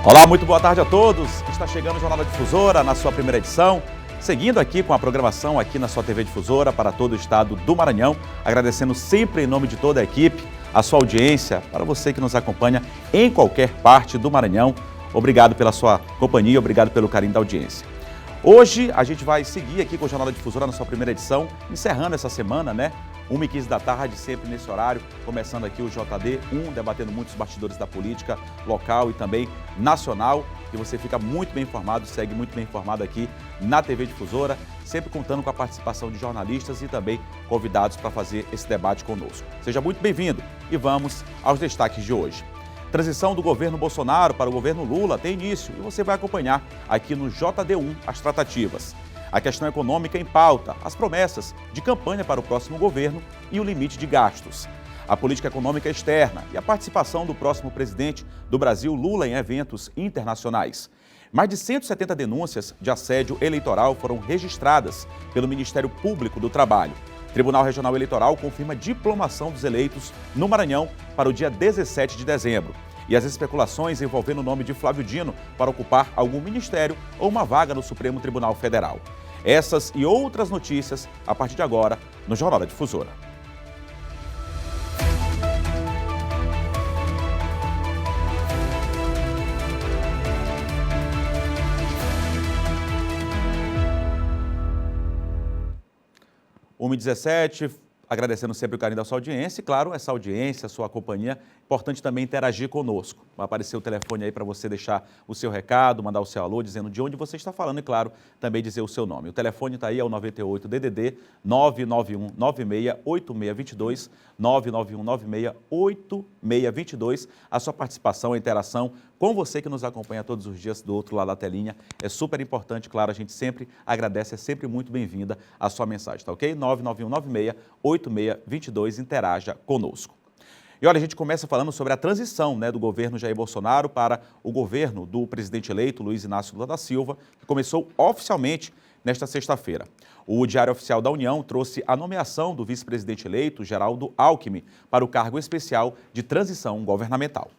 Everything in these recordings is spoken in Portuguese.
Olá, muito boa tarde a todos. Está chegando o Jornal da Difusora na sua primeira edição. Seguindo aqui com a programação aqui na sua TV Difusora para todo o estado do Maranhão. Agradecendo sempre em nome de toda a equipe, a sua audiência, para você que nos acompanha em qualquer parte do Maranhão. Obrigado pela sua companhia, obrigado pelo carinho da audiência. Hoje a gente vai seguir aqui com o Jornal da Difusora na sua primeira edição, encerrando essa semana, 1h15 da tarde, sempre nesse horário, começando aqui o JD1, debatendo muitos bastidores da política local e também nacional. E você fica muito bem informado, segue muito bem informado aqui na TV Difusora, sempre contando com a participação de jornalistas e também convidados para fazer esse debate conosco. Seja muito bem-vindo e vamos aos destaques de hoje. Transição do governo Bolsonaro para o governo Lula tem início e você vai acompanhar aqui no JD1 as tratativas. A questão econômica em pauta, as promessas de campanha para o próximo governo e o limite de gastos. A política econômica externa e a participação do próximo presidente do Brasil, Lula, em eventos internacionais. Mais de 170 denúncias de assédio eleitoral foram registradas pelo Ministério Público do Trabalho. Tribunal Regional Eleitoral confirma diplomação dos eleitos no Maranhão para o dia 17 de dezembro. E as especulações envolvendo o nome de Flávio Dino para ocupar algum ministério ou uma vaga no Supremo Tribunal Federal. Essas e outras notícias a partir de agora no Jornal da Difusora. Uma 17, agradecendo sempre o carinho da sua audiência e, claro, essa audiência, a sua companhia, importante também interagir conosco. Vai aparecer o telefone aí para você deixar o seu recado, mandar o seu alô, dizendo de onde você está falando e, claro, também dizer o seu nome. O telefone está aí, é o 98-DDD 991-96-8622, 991-96-8622. A sua participação, a interação com você que nos acompanha todos os dias do outro lado da telinha é super importante, claro, a gente sempre agradece, é sempre muito bem-vinda a sua mensagem, tá ok? 991-96-8622, interaja conosco. E olha, a gente começa falando sobre a transição do governo Jair Bolsonaro para o governo do presidente eleito, Luiz Inácio Lula da Silva, que começou oficialmente nesta sexta-feira. O Diário Oficial da União trouxe a nomeação do vice-presidente eleito, Geraldo Alckmin, para o cargo especial de transição governamental.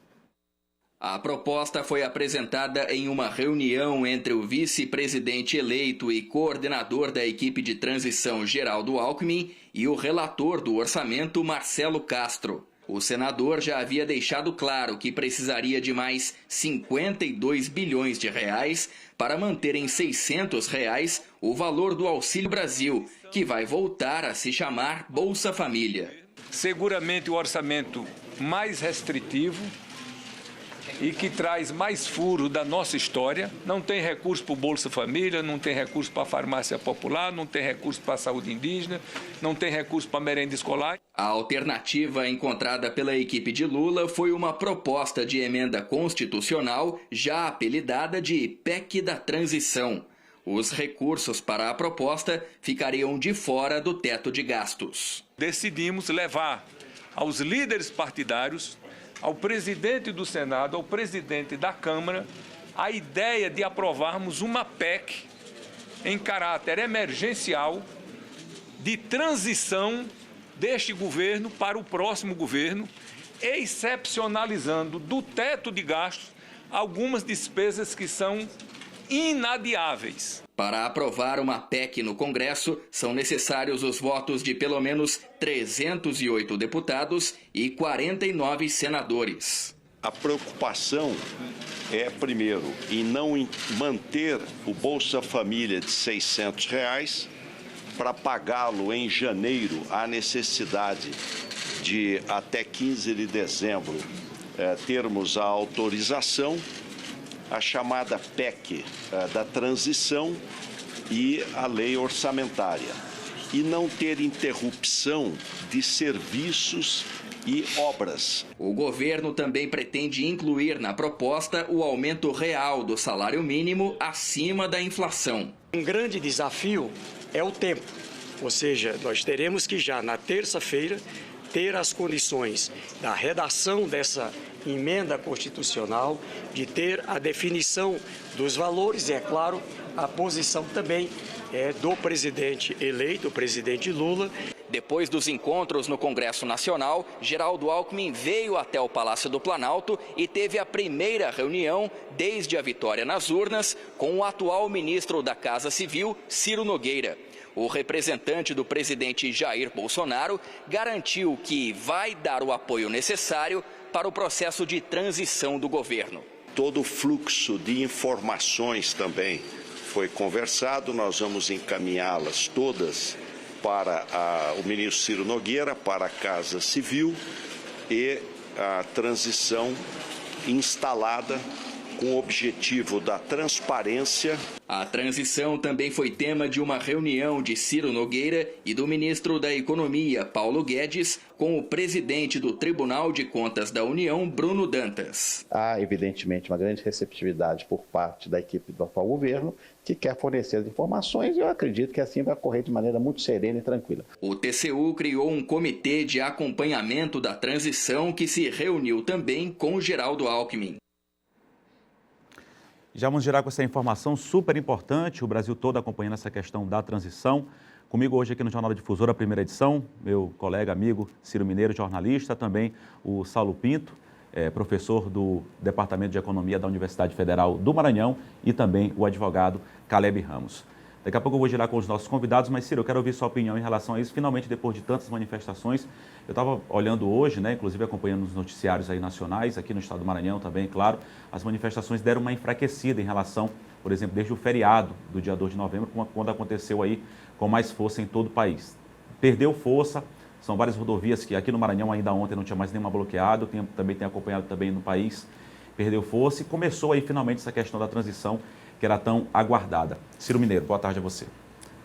A proposta foi apresentada em uma reunião entre o vice-presidente eleito e coordenador da equipe de transição, Geraldo Alckmin, e o relator do orçamento, Marcelo Castro. O senador já havia deixado claro que precisaria de mais 52 bilhões de reais para manter em R$ 600 o valor do Auxílio Brasil, que vai voltar a se chamar Bolsa Família. Seguramente o orçamento mais restritivo e que traz mais furo da nossa história. Não tem recurso para o Bolsa Família, não tem recurso para a farmácia popular, não tem recurso para a saúde indígena, não tem recurso para a merenda escolar. A alternativa encontrada pela equipe de Lula foi uma proposta de emenda constitucional já apelidada de PEC da Transição. Os recursos para a proposta ficariam de fora do teto de gastos. Decidimos levar aos líderes partidários, ao presidente do Senado, ao presidente da Câmara, a ideia de aprovarmos uma PEC em caráter emergencial de transição deste governo para o próximo governo, excepcionalizando do teto de gastos algumas despesas que são inadiáveis. Para aprovar uma PEC no Congresso, são necessários os votos de pelo menos 308 deputados e 49 senadores. A preocupação é, primeiro, em não manter o Bolsa Família de R$ 600 para pagá-lo em janeiro. Há necessidade de, até 15 de dezembro, termos a autorização, a chamada PEC da transição e a lei orçamentária, e não ter interrupção de serviços e obras. O governo também pretende incluir na proposta o aumento real do salário mínimo acima da inflação. Um grande desafio é o tempo, ou seja, nós teremos que já na terça-feira ter as condições da redação dessa emenda constitucional, de ter a definição dos valores e, é claro, a posição também do presidente eleito, o presidente Lula. Depois dos encontros no Congresso Nacional, Geraldo Alckmin veio até o Palácio do Planalto e teve a primeira reunião desde a vitória nas urnas com o atual ministro da Casa Civil, Ciro Nogueira. O representante do presidente Jair Bolsonaro garantiu que vai dar o apoio necessário para o processo de transição do governo. Todo o fluxo de informações também foi conversado, nós vamos encaminhá-las todas para o ministro Ciro Nogueira, para a Casa Civil e a transição instalada com o objetivo da transparência. A transição também foi tema de uma reunião de Ciro Nogueira e do ministro da Economia, Paulo Guedes, com o presidente do Tribunal de Contas da União, Bruno Dantas. Há, evidentemente, uma grande receptividade por parte da equipe do atual governo, que quer fornecer as informações, e eu acredito que assim vai ocorrer de maneira muito serena e tranquila. O TCU criou um comitê de acompanhamento da transição que se reuniu também com Geraldo Alckmin. Já vamos girar com essa informação super importante, o Brasil todo acompanhando essa questão da transição. Comigo hoje aqui no Jornal da Difusora, a primeira edição, meu colega, amigo Ciro Mineiro, jornalista, também o Saulo Pinto, professor do Departamento de Economia da Universidade Federal do Maranhão, e também o advogado Caleb Ramos. Daqui a pouco eu vou girar com os nossos convidados, mas Ciro, eu quero ouvir sua opinião em relação a isso. Finalmente, depois de tantas manifestações, eu estava olhando hoje, inclusive acompanhando os noticiários aí nacionais, aqui no estado do Maranhão também, claro, as manifestações deram uma enfraquecida em relação, por exemplo, desde o feriado do dia 2 de novembro, quando aconteceu aí com mais força em todo o país. Perdeu força, são várias rodovias que aqui no Maranhão ainda ontem não tinha mais nenhuma bloqueado, também tem acompanhado também no país, perdeu força e começou aí finalmente essa questão da transição que era tão aguardada. Ciro Mineiro, boa tarde a você.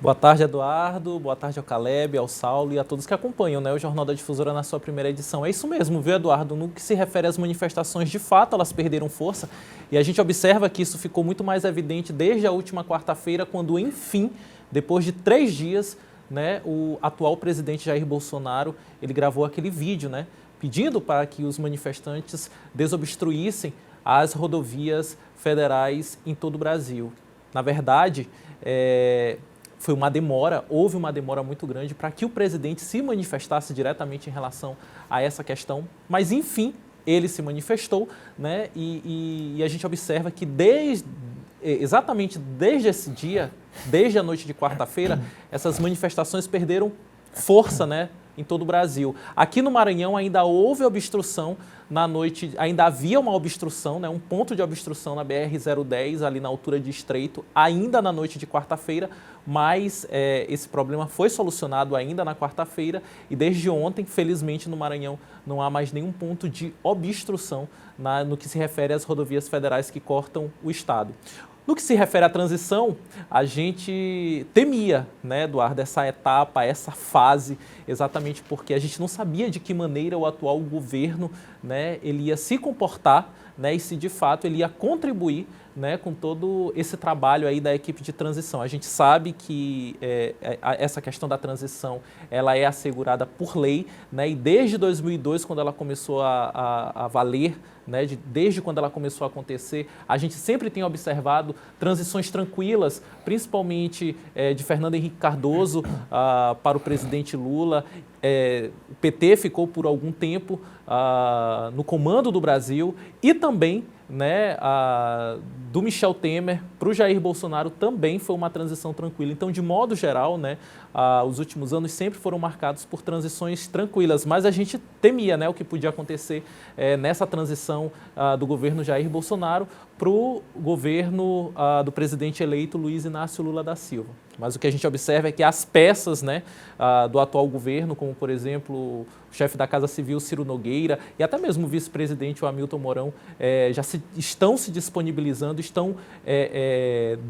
Boa tarde, Eduardo. Boa tarde ao Caleb, ao Saulo e a todos que acompanham o Jornal da Difusora na sua primeira edição. É isso mesmo, viu, Eduardo? No que se refere às manifestações, de fato, elas perderam força e a gente observa que isso ficou muito mais evidente desde a última quarta-feira, quando, enfim, depois de 3 dias, o atual presidente Jair Bolsonaro, ele gravou aquele vídeo, pedindo para que os manifestantes desobstruíssem as rodovias federais em todo o Brasil. Na verdade, houve uma demora muito grande para que o presidente se manifestasse diretamente em relação a essa questão, mas enfim, ele se manifestou, e a gente observa que exatamente desde esse dia, desde a noite de quarta-feira, essas manifestações perderam força, em todo o Brasil. Aqui no Maranhão ainda houve obstrução na noite, ainda havia uma obstrução, um ponto de obstrução na BR-010, ali na altura de Estreito, ainda na noite de quarta-feira, mas esse problema foi solucionado ainda na quarta-feira e desde ontem, felizmente, no Maranhão não há mais nenhum ponto de obstrução no que se refere às rodovias federais que cortam o estado. No que se refere à transição, a gente temia, Eduardo, essa etapa, essa fase, exatamente porque a gente não sabia de que maneira o atual governo, ele ia se comportar, e se de fato ele ia contribuir, com todo esse trabalho aí da equipe de transição. A gente sabe que essa questão da transição, ela é assegurada por lei, e desde 2002, quando ela começou a valer, desde quando ela começou a acontecer, a gente sempre tem observado transições tranquilas, principalmente de Fernando Henrique Cardoso para o presidente Lula. O PT ficou por algum tempo no comando do Brasil e também do Michel Temer para o Jair Bolsonaro também foi uma transição tranquila. Então, de modo geral, os últimos anos sempre foram marcados por transições tranquilas, mas a gente temia o que podia acontecer nessa transição do governo Jair Bolsonaro para o governo do presidente eleito Luiz Inácio Lula da Silva. Mas o que a gente observa é que as peças do atual governo, como por exemplo o chefe da Casa Civil Ciro Nogueira e até mesmo o vice-presidente o Hamilton Mourão já estão se disponibilizando, estão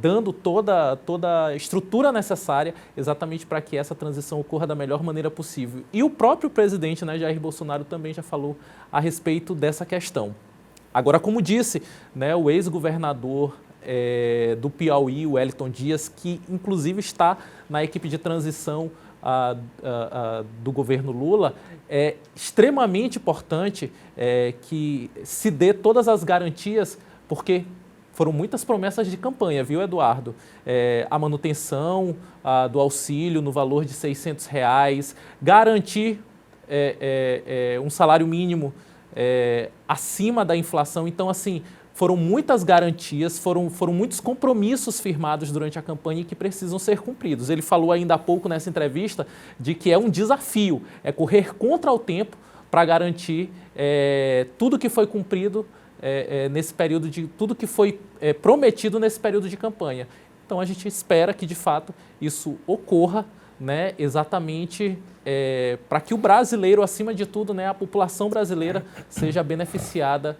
dando toda a estrutura necessária exatamente para que essa transição ocorra da melhor maneira possível. E o próprio presidente Jair Bolsonaro também já falou a respeito dessa questão. Agora, como disse o ex-governador do Piauí, o Wellington Dias, que inclusive está na equipe de transição do governo Lula, é extremamente importante que se dê todas as garantias, porque foram muitas promessas de campanha, viu, Eduardo? A manutenção do auxílio no valor de R$600, garantir um salário mínimo acima da inflação. Então, assim, foram muitas garantias, foram muitos compromissos firmados durante a campanha e que precisam ser cumpridos. Ele falou ainda há pouco nessa entrevista de que é um desafio, é correr contra o tempo para garantir tudo que foi cumprido nesse período tudo que foi prometido nesse período de campanha. Então a gente espera que de fato isso ocorra, né, exatamente para que o brasileiro, acima de tudo, né, a população brasileira seja beneficiada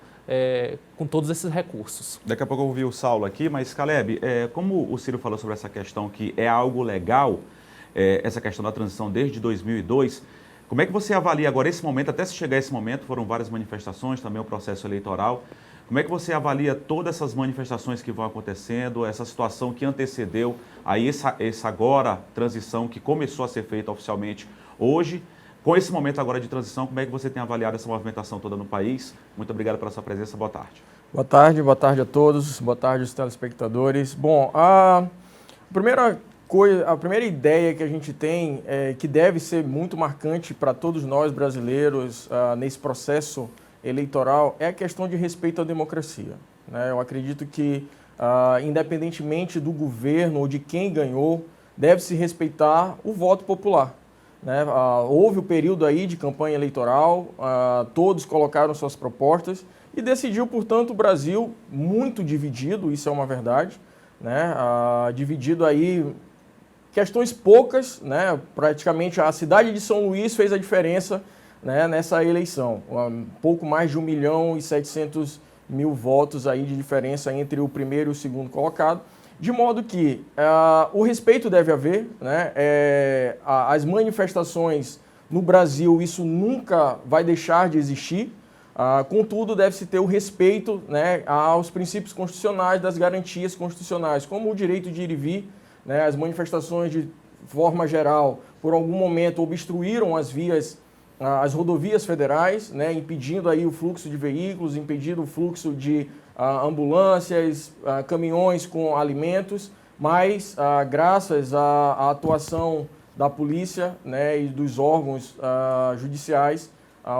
com todos esses recursos. Daqui a pouco eu vou ouvir o Saulo aqui, mas Caleb, como o Ciro falou sobre essa questão que é algo legal, essa questão da transição desde 2002, como é que você avalia agora esse momento, até se chegar esse momento, foram várias manifestações, também o processo eleitoral, como é que você avalia todas essas manifestações que vão acontecendo, essa situação que antecedeu aí essa agora transição que começou a ser feita oficialmente hoje? Com esse momento agora de transição, como é que você tem avaliado essa movimentação toda no país? Muito obrigado pela sua presença, boa tarde. Boa tarde a todos, boa tarde aos telespectadores. Bom, a primeira ideia que a gente tem, que deve ser muito marcante para todos nós brasileiros nesse processo eleitoral, é a questão de respeito à democracia, né? Eu acredito que, independentemente do governo ou de quem ganhou, deve-se respeitar o voto popular, né? Houve o período aí de campanha eleitoral, todos colocaram suas propostas e decidiu, portanto, o Brasil muito dividido, isso é uma verdade, né? Dividido aí questões poucas, né? Praticamente a cidade de São Luís fez a diferença, né, nessa eleição, pouco mais de 1.700.000 votos aí de diferença entre o primeiro e o segundo colocado, de modo que o respeito deve haver, né? As manifestações no Brasil, isso nunca vai deixar de existir, contudo deve-se ter o respeito, né, aos princípios constitucionais, das garantias constitucionais, como o direito de ir e vir, né? As manifestações de forma geral, por algum momento obstruíram as rodovias federais, né, impedindo aí o fluxo de veículos, impedindo o fluxo de ambulâncias, caminhões com alimentos, mas graças à atuação da polícia, né, e dos órgãos judiciais,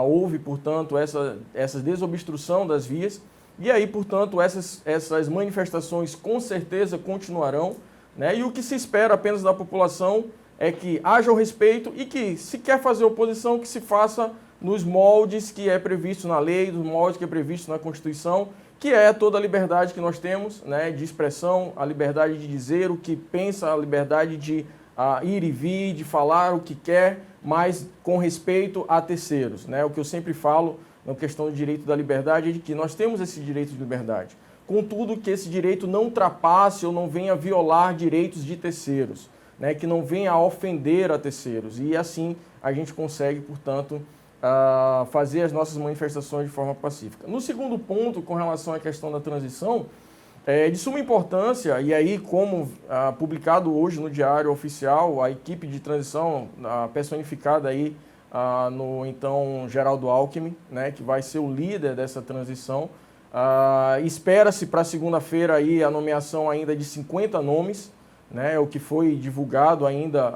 houve, portanto, essa desobstrução das vias, e aí, portanto, essas manifestações com certeza continuarão, né, e o que se espera apenas da população é que haja o respeito e que, se quer fazer oposição, que se faça nos moldes que é previsto na lei, nos moldes que é previsto na Constituição, que é toda a liberdade que nós temos, né, de expressão, a liberdade de dizer o que pensa, a liberdade de ir e vir, de falar o que quer, mas com respeito a terceiros, né? O que eu sempre falo na questão do direito da liberdade é de que nós temos esse direito de liberdade. Contudo, que esse direito não ultrapasse ou não venha violar direitos de terceiros, né, que não venha a ofender a terceiros. E assim a gente consegue, portanto, fazer as nossas manifestações de forma pacífica. No segundo ponto, com relação à questão da transição, de suma importância, e aí como publicado hoje no Diário Oficial, a equipe de transição personificada aí no então Geraldo Alckmin, né, que vai ser o líder dessa transição, espera-se para segunda-feira aí a nomeação ainda de 50 nomes, né, o que foi divulgado ainda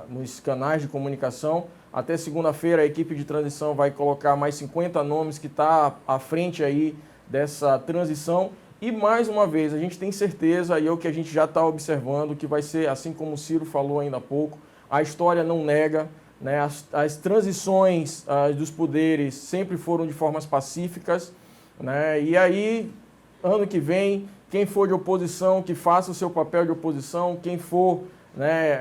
nos canais de comunicação. Até segunda-feira a equipe de transição vai colocar mais 50 nomes que está à frente aí dessa transição. E mais uma vez, a gente tem certeza, e é o que a gente já está observando, que vai ser, assim como o Ciro falou ainda há pouco, a história não nega, né, as transições dos poderes sempre foram de formas pacíficas, né, e aí, ano que vem, quem for de oposição, que faça o seu papel de oposição, quem for, né,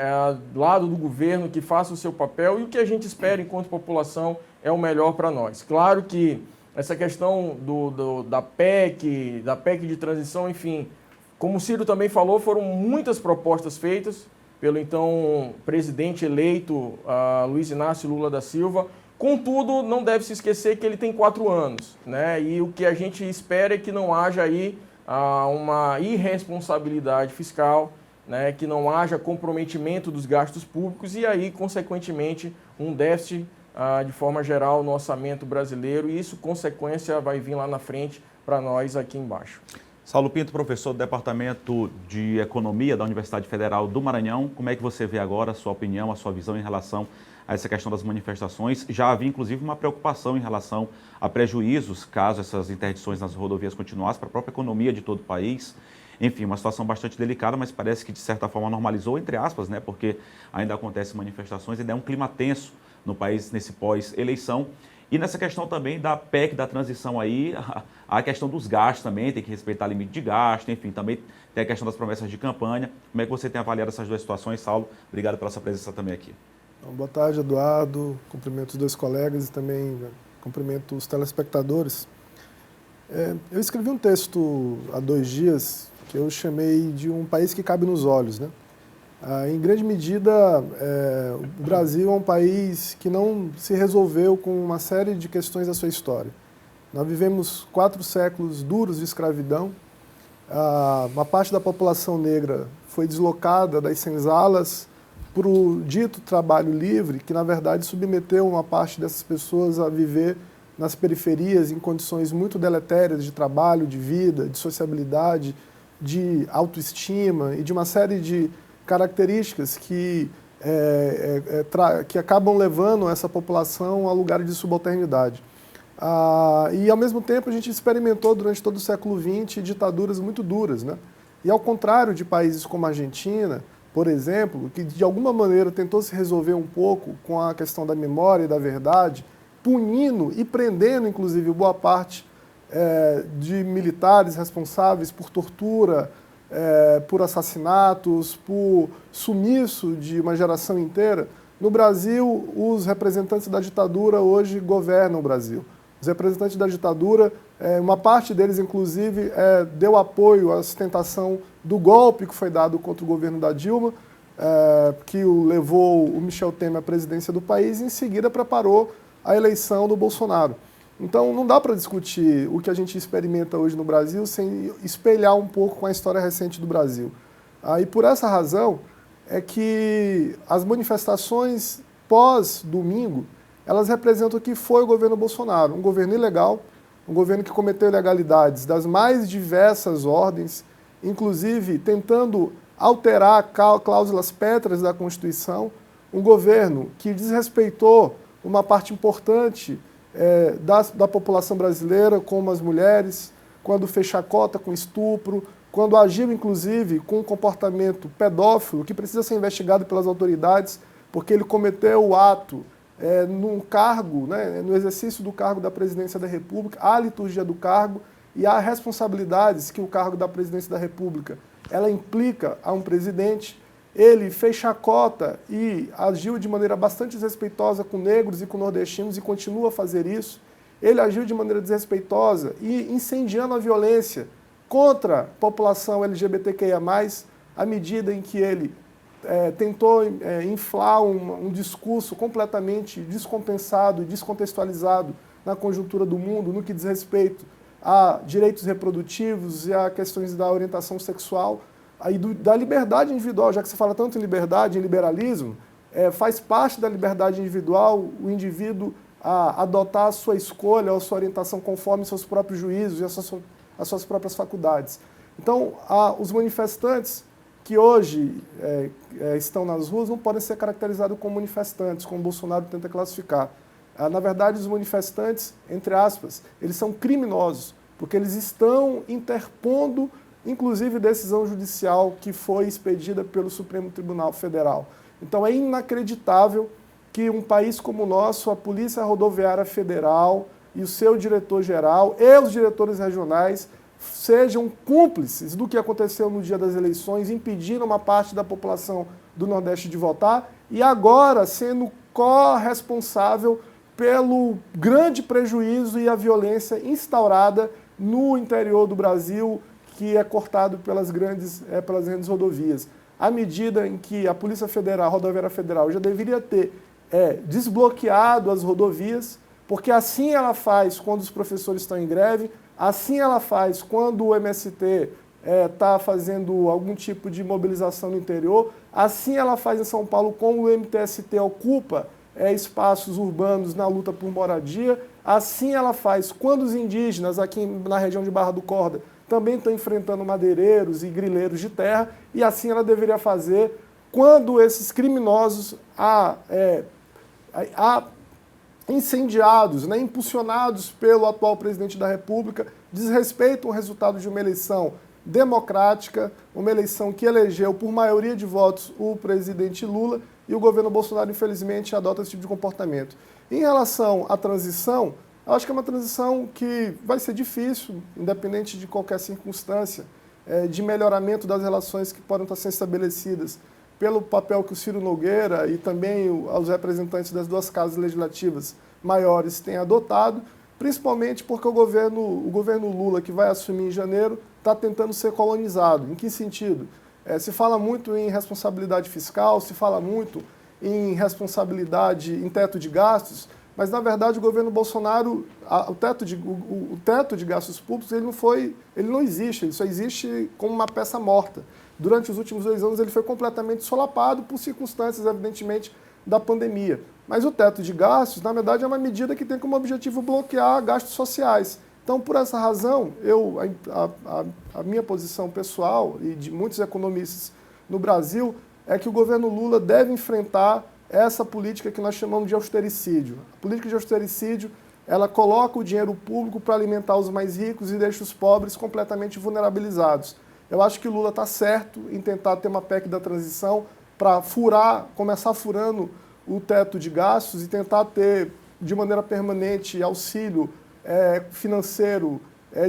do lado do governo, que faça o seu papel, e o que a gente espera enquanto população é o melhor para nós. Claro que essa questão da PEC de transição, enfim, como o Ciro também falou, foram muitas propostas feitas pelo então presidente eleito Luiz Inácio Lula da Silva. Contudo, não deve se esquecer que ele tem 4 anos, né, e o que a gente espera é que não haja aí uma irresponsabilidade fiscal, né, que não haja comprometimento dos gastos públicos e aí, consequentemente, um déficit de forma geral no orçamento brasileiro, e isso, consequência, vai vir lá na frente para nós aqui embaixo. Saulo Pinto, professor do Departamento de Economia da Universidade Federal do Maranhão, como é que você vê agora a sua opinião, a sua visão em relação a essa questão das manifestações? Já havia, inclusive, uma preocupação em relação a prejuízos, caso essas interdições nas rodovias continuassem, para a própria economia de todo o país. Enfim, uma situação bastante delicada, mas parece que, de certa forma, normalizou, entre aspas, né? Porque ainda acontecem manifestações, ainda é um clima tenso no país nesse pós-eleição. E nessa questão também da PEC, da transição aí, a questão dos gastos também, tem que respeitar o limite de gasto, enfim, também tem a questão das promessas de campanha. Como é que você tem avaliado essas duas situações, Saulo? Obrigado pela sua presença também aqui. Boa tarde, Eduardo. Cumprimento os dois colegas e também cumprimento os telespectadores. Eu escrevi um texto há 2 dias que eu chamei de um país que cabe nos olhos, né? Em grande medida, o Brasil é um país que não se resolveu com uma série de questões da sua história. Nós vivemos 4 séculos duros de escravidão. Uma parte da população negra foi deslocada das senzalas para o dito trabalho livre, que na verdade submeteu uma parte dessas pessoas a viver nas periferias em condições muito deletérias de trabalho, de vida, de sociabilidade, de autoestima e de uma série de características que acabam levando essa população a lugares de subalternidade. E, ao mesmo tempo, a gente experimentou durante todo o século XX ditaduras muito duras, né? E, ao contrário de países como a Argentina, por exemplo, que de alguma maneira tentou se resolver um pouco com a questão da memória e da verdade, punindo e prendendo, inclusive, boa parte de militares responsáveis por tortura, por assassinatos, por sumiço de uma geração inteira. No Brasil, os representantes da ditadura hoje governam o Brasil. Os representantes da ditadura, uma parte deles, inclusive, deu apoio à sustentação do golpe que foi dado contra o governo da Dilma, que levou o Michel Temer à presidência do país e, em seguida, preparou a eleição do Bolsonaro. Então, não dá para discutir o que a gente experimenta hoje no Brasil sem espelhar um pouco com a história recente do Brasil. E por essa razão é que as manifestações pós-domingo, elas representam o que foi o governo Bolsonaro, um governo ilegal, um governo que cometeu ilegalidades das mais diversas ordens, inclusive tentando alterar cláusulas pétreas da Constituição, um governo que desrespeitou uma parte importante da população brasileira, como as mulheres, quando fez chacota com estupro, quando agiu, inclusive, com um comportamento pedófilo que precisa ser investigado pelas autoridades, porque ele cometeu o ato num cargo, né, no exercício do cargo da presidência da República, há liturgia do cargo e há responsabilidades que o cargo da presidência da República ela implica a um presidente. Ele fez chacota e agiu de maneira bastante desrespeitosa com negros e com nordestinos e continua a fazer isso. Ele agiu de maneira desrespeitosa e incendiando a violência contra a população LGBTQIA+, à medida em que ele tentou inflar um discurso completamente descompensado e descontextualizado na conjuntura do mundo, no que diz respeito a direitos reprodutivos e a questões da orientação sexual, aí da liberdade individual, já que você fala tanto em liberdade, em liberalismo, faz parte da liberdade individual o indivíduo adotar a sua escolha, a sua orientação conforme seus próprios juízos e as suas próprias faculdades. Então, os manifestantes que hoje estão nas ruas não podem ser caracterizados como manifestantes, como Bolsonaro tenta classificar. Na verdade, os manifestantes, entre aspas, eles são criminosos, porque eles estão interpondo, inclusive, decisão judicial que foi expedida pelo Supremo Tribunal Federal. Então, é inacreditável que um país como o nosso, a Polícia Rodoviária Federal e o seu diretor-geral e os diretores regionais sejam cúmplices do que aconteceu no dia das eleições, impedindo uma parte da população do Nordeste de votar e agora sendo corresponsável pelo grande prejuízo e a violência instaurada no interior do Brasil, que é cortado pelas grandes rodovias. À medida em que a Polícia Federal, a Rodoviária Federal, já deveria ter desbloqueado as rodovias, porque assim ela faz quando os professores estão em greve, assim ela faz quando o MST está fazendo algum tipo de mobilização no interior, assim ela faz em São Paulo quando o MTST ocupa espaços urbanos na luta por moradia, assim ela faz quando os indígenas aqui na região de Barra do Corda também estão enfrentando madeireiros e grileiros de terra, e assim ela deveria fazer quando esses criminosos incendiados, né, impulsionados pelo atual presidente da República, desrespeitam o resultado de uma eleição democrática, uma eleição que elegeu por maioria de votos o presidente Lula, e o governo Bolsonaro, infelizmente, adota esse tipo de comportamento. Em relação à transição, eu acho que é uma transição que vai ser difícil, independente de qualquer circunstância, de melhoramento das relações que podem estar sendo estabelecidas pelo papel que o Ciro Nogueira e também os representantes das duas casas legislativas maiores têm adotado, principalmente porque o governo Lula, que vai assumir em janeiro, está tentando ser colonizado. Em que sentido? Se fala muito em responsabilidade fiscal, se fala muito em responsabilidade em teto de gastos, mas, na verdade, o governo Bolsonaro, o teto de gastos públicos, ele não existe, ele só existe como uma peça morta. Durante os últimos 2 anos, ele foi completamente solapado por circunstâncias, evidentemente, da pandemia. Mas o teto de gastos, na verdade, é uma medida que tem como objetivo bloquear gastos sociais. Então, por essa razão, a minha posição pessoal e de muitos economistas no Brasil é que o governo Lula deve enfrentar essa política que nós chamamos de austericídio. A política de austericídio, ela coloca o dinheiro público para alimentar os mais ricos e deixa os pobres completamente vulnerabilizados. Eu acho que o Lula está certo em tentar ter uma PEC da transição para começar furando o teto de gastos e tentar ter, de maneira permanente, auxílio financeiro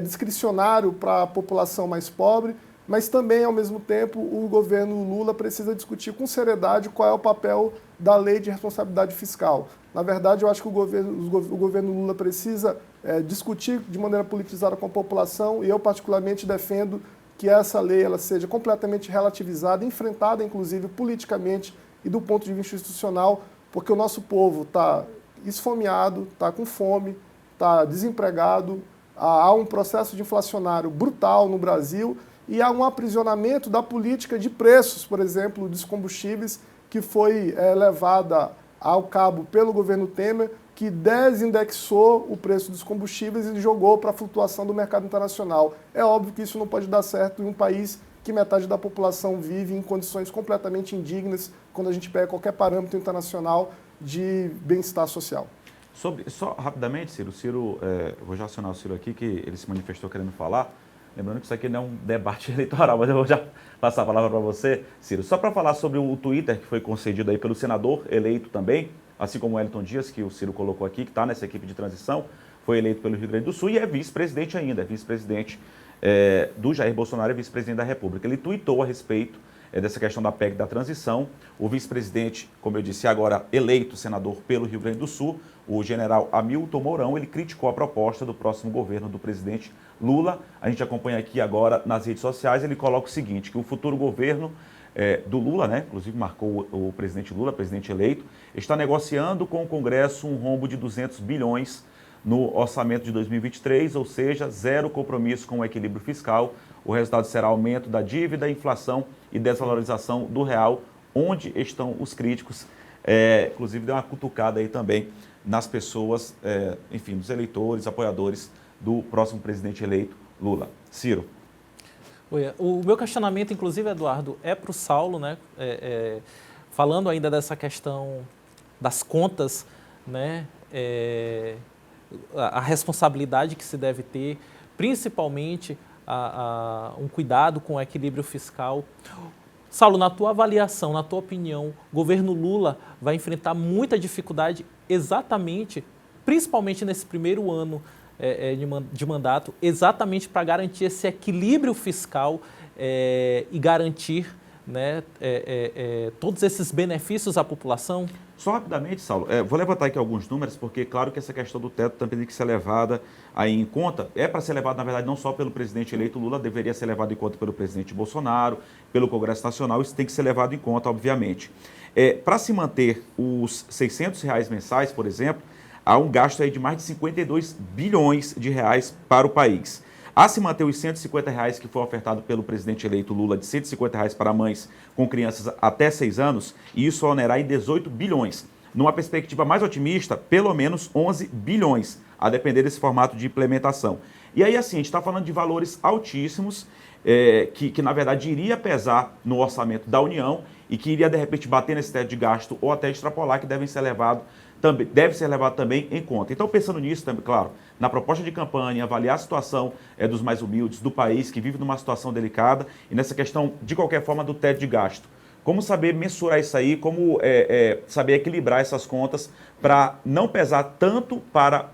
discricionário para a população mais pobre, mas também, ao mesmo tempo, o governo Lula precisa discutir com seriedade qual é o papel da lei de responsabilidade fiscal. Na verdade, eu acho que o governo Lula precisa discutir de maneira politizada com a população, e eu particularmente defendo que essa lei ela seja completamente relativizada, enfrentada, inclusive, politicamente e do ponto de vista institucional, porque o nosso povo está esfomeado, está com fome, está desempregado, há um processo de inflacionário brutal no Brasil e há um aprisionamento da política de preços, por exemplo, dos combustíveis, que foi levada ao cabo pelo governo Temer, que desindexou o preço dos combustíveis e jogou para a flutuação do mercado internacional. É óbvio que isso não pode dar certo em um país que metade da população vive em condições completamente indignas quando a gente pega qualquer parâmetro internacional de bem-estar social. Só rapidamente, Ciro, vou já acionar o Ciro aqui, que ele se manifestou querendo falar. Lembrando que isso aqui não é um debate eleitoral, mas eu vou já passar a palavra para você, Ciro. Só para falar sobre o Twitter que foi concedido aí pelo senador eleito também, assim como o Wellington Dias, que o Ciro colocou aqui, que está nessa equipe de transição, foi eleito pelo Rio Grande do Sul e é vice-presidente ainda, vice-presidente do Jair Bolsonaro e vice-presidente da República. Ele tuitou a respeito dessa questão da PEC da transição. O vice-presidente, como eu disse, agora eleito senador pelo Rio Grande do Sul, o general Hamilton Mourão, ele criticou a proposta do próximo governo do presidente Lula. A gente acompanha aqui agora nas redes sociais, ele coloca o seguinte, que o futuro governo do Lula, né, inclusive marcou o presidente Lula, presidente eleito, está negociando com o Congresso um rombo de 200 bilhões no orçamento de 2023, ou seja, zero compromisso com o equilíbrio fiscal. O resultado será aumento da dívida, inflação e desvalorização do real, onde estão os críticos. Inclusive, deu uma cutucada aí também nas pessoas, enfim, dos eleitores, apoiadores do próximo presidente eleito, Lula. Ciro. O meu questionamento, inclusive, Eduardo, é para o Saulo, né? Falando ainda dessa questão das contas, né? A responsabilidade que se deve ter, principalmente um cuidado com o equilíbrio fiscal. Saulo, na tua avaliação, na tua opinião, o governo Lula vai enfrentar muita dificuldade exatamente, principalmente nesse primeiro ano de mandato, exatamente para garantir esse equilíbrio fiscal e garantir, né, todos esses benefícios à população? Só rapidamente, Saulo, vou levantar aqui alguns números, porque claro que essa questão do teto também tem que ser levada aí em conta. É para ser levado, na verdade, não só pelo presidente eleito Lula, deveria ser levado em conta pelo presidente Bolsonaro, pelo Congresso Nacional, isso tem que ser levado em conta, obviamente. Para se manter os R$600 mensais, por exemplo, há um gasto aí de mais de 52 bilhões de reais para o país. A se manter os R$150 que foi ofertado pelo presidente eleito Lula, de R$150 para mães com crianças até 6 anos, e isso onerar em 18 bilhões. Numa perspectiva mais otimista, pelo menos 11 bilhões, a depender desse formato de implementação. E aí, assim, a gente está falando de valores altíssimos, que na verdade iria pesar no orçamento da União e que iria, de repente, bater nesse teto de gasto ou até extrapolar, que deve ser levado também em conta. Então, pensando nisso, também, claro, na proposta de campanha, avaliar a situação dos mais humildes do país, que vive numa situação delicada, e nessa questão, de qualquer forma, do teto de gasto. Como saber mensurar isso aí, como saber equilibrar essas contas para não pesar tanto para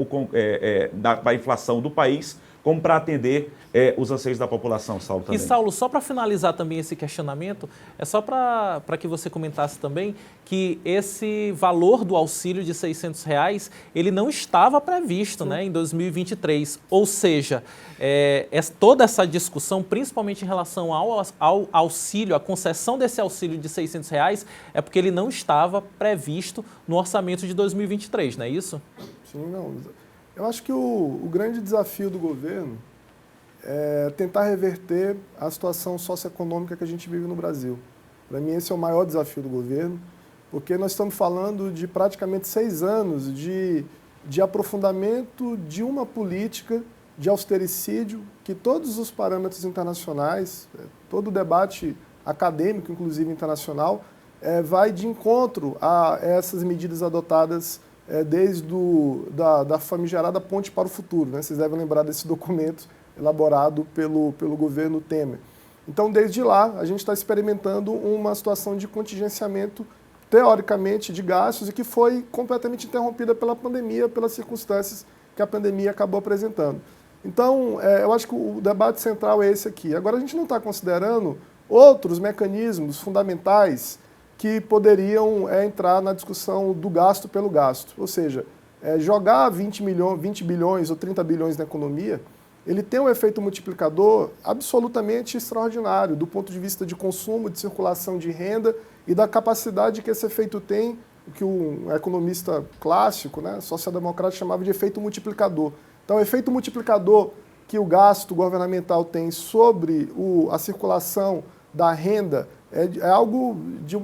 a inflação do país, como para atender os anseios da população, Saulo, também. E, Saulo, só para finalizar também esse questionamento, é só para que você comentasse também que esse valor do auxílio de R$600, ele não estava previsto, né, em 2023. Ou seja, toda essa discussão, principalmente em relação ao auxílio, a concessão desse auxílio de R$600, é porque ele não estava previsto no orçamento de 2023, não é isso? Sim, não. Eu acho que o grande desafio do governo é tentar reverter a situação socioeconômica que a gente vive no Brasil. Para mim, esse é o maior desafio do governo, porque nós estamos falando de praticamente 6 anos de aprofundamento de uma política de austericídio que todos os parâmetros internacionais, todo o debate acadêmico, inclusive internacional, vai de encontro a essas medidas adotadas desde da famigerada Ponte para o Futuro, né? Vocês devem lembrar desse documento elaborado pelo governo Temer. Então, desde lá, a gente está experimentando uma situação de contingenciamento, teoricamente, de gastos e que foi completamente interrompida pela pandemia, pelas circunstâncias que a pandemia acabou apresentando. Então, eu acho que o debate central é esse aqui. Agora, a gente não está considerando outros mecanismos fundamentais que poderiam entrar na discussão do gasto pelo gasto. Ou seja, jogar 20 bilhões ou 30 bilhões na economia, ele tem um efeito multiplicador absolutamente extraordinário do ponto de vista de consumo, de circulação de renda e da capacidade que esse efeito tem, o que um economista clássico, né, social-democrata, chamava de efeito multiplicador. Então, o efeito multiplicador que o gasto governamental tem sobre a circulação da renda é algo de um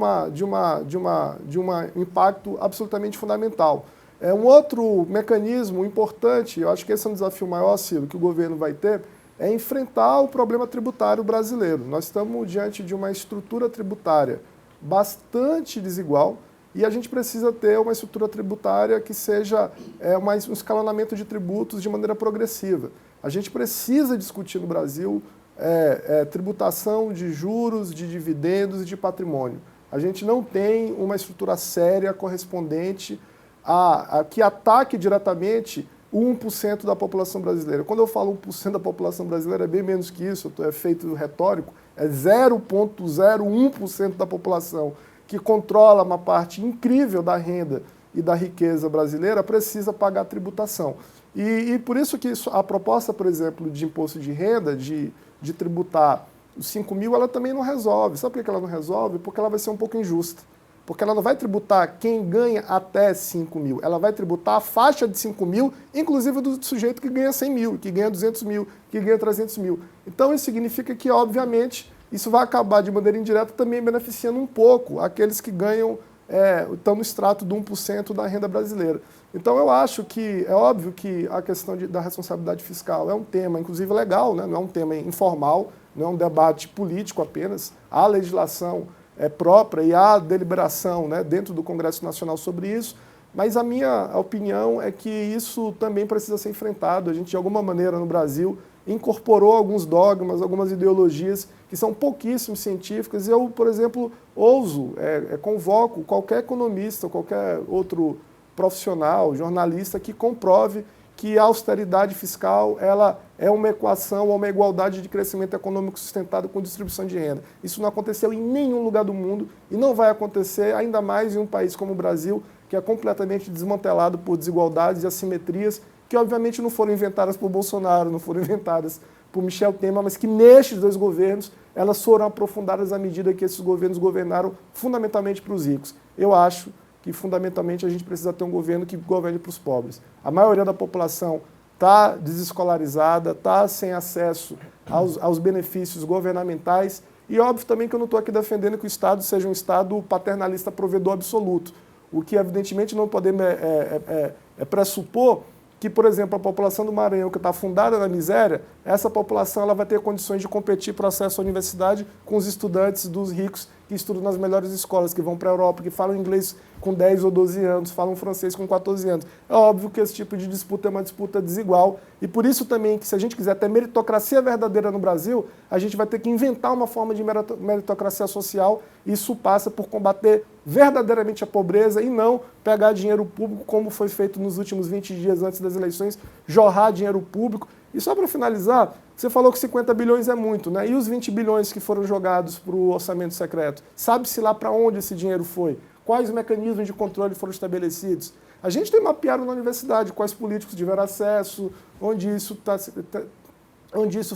impacto absolutamente fundamental. Um outro mecanismo importante, eu acho que esse é um desafio maior, Ciro, que o governo vai ter, é enfrentar o problema tributário brasileiro. Nós estamos diante de uma estrutura tributária bastante desigual e a gente precisa ter uma estrutura tributária que seja um escalonamento de tributos de maneira progressiva. A gente precisa discutir no Brasil tributação de juros, de dividendos e de patrimônio. A gente não tem uma estrutura séria correspondente a que ataque diretamente o 1% da população brasileira. Quando eu falo 1% da população brasileira, é bem menos que isso, é feito retórico, é 0,01% da população que controla uma parte incrível da renda e da riqueza brasileira, precisa pagar tributação. E por isso que a proposta, por exemplo, de imposto de renda, de tributar os 5 mil, ela também não resolve. Sabe por que ela não resolve? Porque ela vai ser um pouco injusta. Porque ela não vai tributar quem ganha até 5 mil. Ela vai tributar a faixa de 5 mil, inclusive do sujeito que ganha 100 mil, que ganha 200 mil, que ganha 300 mil. Então, isso significa que, obviamente, isso vai acabar de maneira indireta também beneficiando um pouco aqueles que ganham, estão no extrato do 1% da renda brasileira. Então, eu acho que é óbvio que a questão da responsabilidade fiscal é um tema, inclusive, legal, né? Não é um tema informal, não é um debate político apenas. Há legislação própria e há deliberação, né, dentro do Congresso Nacional sobre isso, mas a minha opinião é que isso também precisa ser enfrentado. A gente, de alguma maneira, no Brasil, incorporou alguns dogmas, algumas ideologias que são pouquíssimo científicas. Eu, por exemplo, convoco qualquer economista, qualquer outro profissional, jornalista, que comprove que a austeridade fiscal ela é uma equação ou uma igualdade de crescimento econômico sustentado com distribuição de renda. Isso não aconteceu em nenhum lugar do mundo e não vai acontecer, ainda mais em um país como o Brasil, que é completamente desmantelado por desigualdades e assimetrias, que obviamente não foram inventadas por Bolsonaro, não foram inventadas por Michel Temer, mas que nestes 2 governos elas foram aprofundadas à medida que esses governos governaram fundamentalmente para os ricos. Eu acho que, fundamentalmente, a gente precisa ter um governo que governe para os pobres. A maioria da população está desescolarizada, está sem acesso aos benefícios governamentais e, óbvio, também que eu não estou aqui defendendo que o Estado seja um Estado paternalista provedor absoluto, o que, evidentemente, não podemos pressupor que, por exemplo, a população do Maranhão, que está afundada na miséria, essa população ela vai ter condições de competir para o acesso à universidade com os estudantes dos ricos que estudam nas melhores escolas, que vão para a Europa, que falam inglês com 10 ou 12 anos, falam francês com 14 anos. É óbvio que esse tipo de disputa é uma disputa desigual e por isso também que se a gente quiser ter meritocracia verdadeira no Brasil, a gente vai ter que inventar uma forma de meritocracia social e isso passa por combater verdadeiramente a pobreza e não pegar dinheiro público como foi feito nos últimos 20 dias antes das eleições, jorrar dinheiro público. E só para finalizar, você falou que 50 bilhões é muito, né? E os 20 bilhões que foram jogados para o orçamento secreto? Sabe-se lá para onde esse dinheiro foi? Quais mecanismos de controle foram estabelecidos? A gente tem mapeado na universidade quais políticos tiveram acesso, onde isso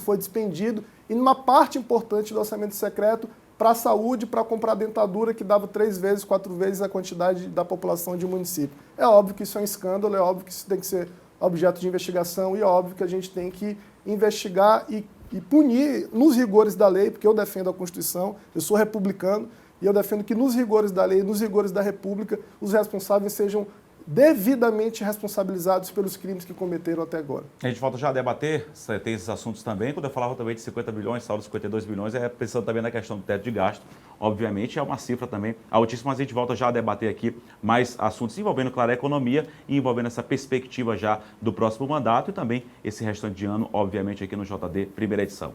foi despendido, e numa parte importante do orçamento secreto para a saúde, para comprar dentadura que dava 3 vezes, 4 vezes a quantidade da população de um município. É óbvio que isso é um escândalo, é óbvio que isso tem que ser objeto de investigação e é óbvio que a gente tem que investigar e punir nos rigores da lei, porque eu defendo a Constituição, eu sou republicano e eu defendo que nos rigores da lei, nos rigores da República, os responsáveis sejam devidamente responsabilizados pelos crimes que cometeram até agora. A gente volta já a debater, tem esses assuntos também. Quando eu falava também de 50 bilhões, saldo de 52 bilhões, é pensando também na questão do teto de gasto. Obviamente é uma cifra também altíssima, mas a gente volta já a debater aqui mais assuntos envolvendo, claro, a economia e envolvendo essa perspectiva já do próximo mandato e também esse restante de ano, obviamente, aqui no JD, primeira edição.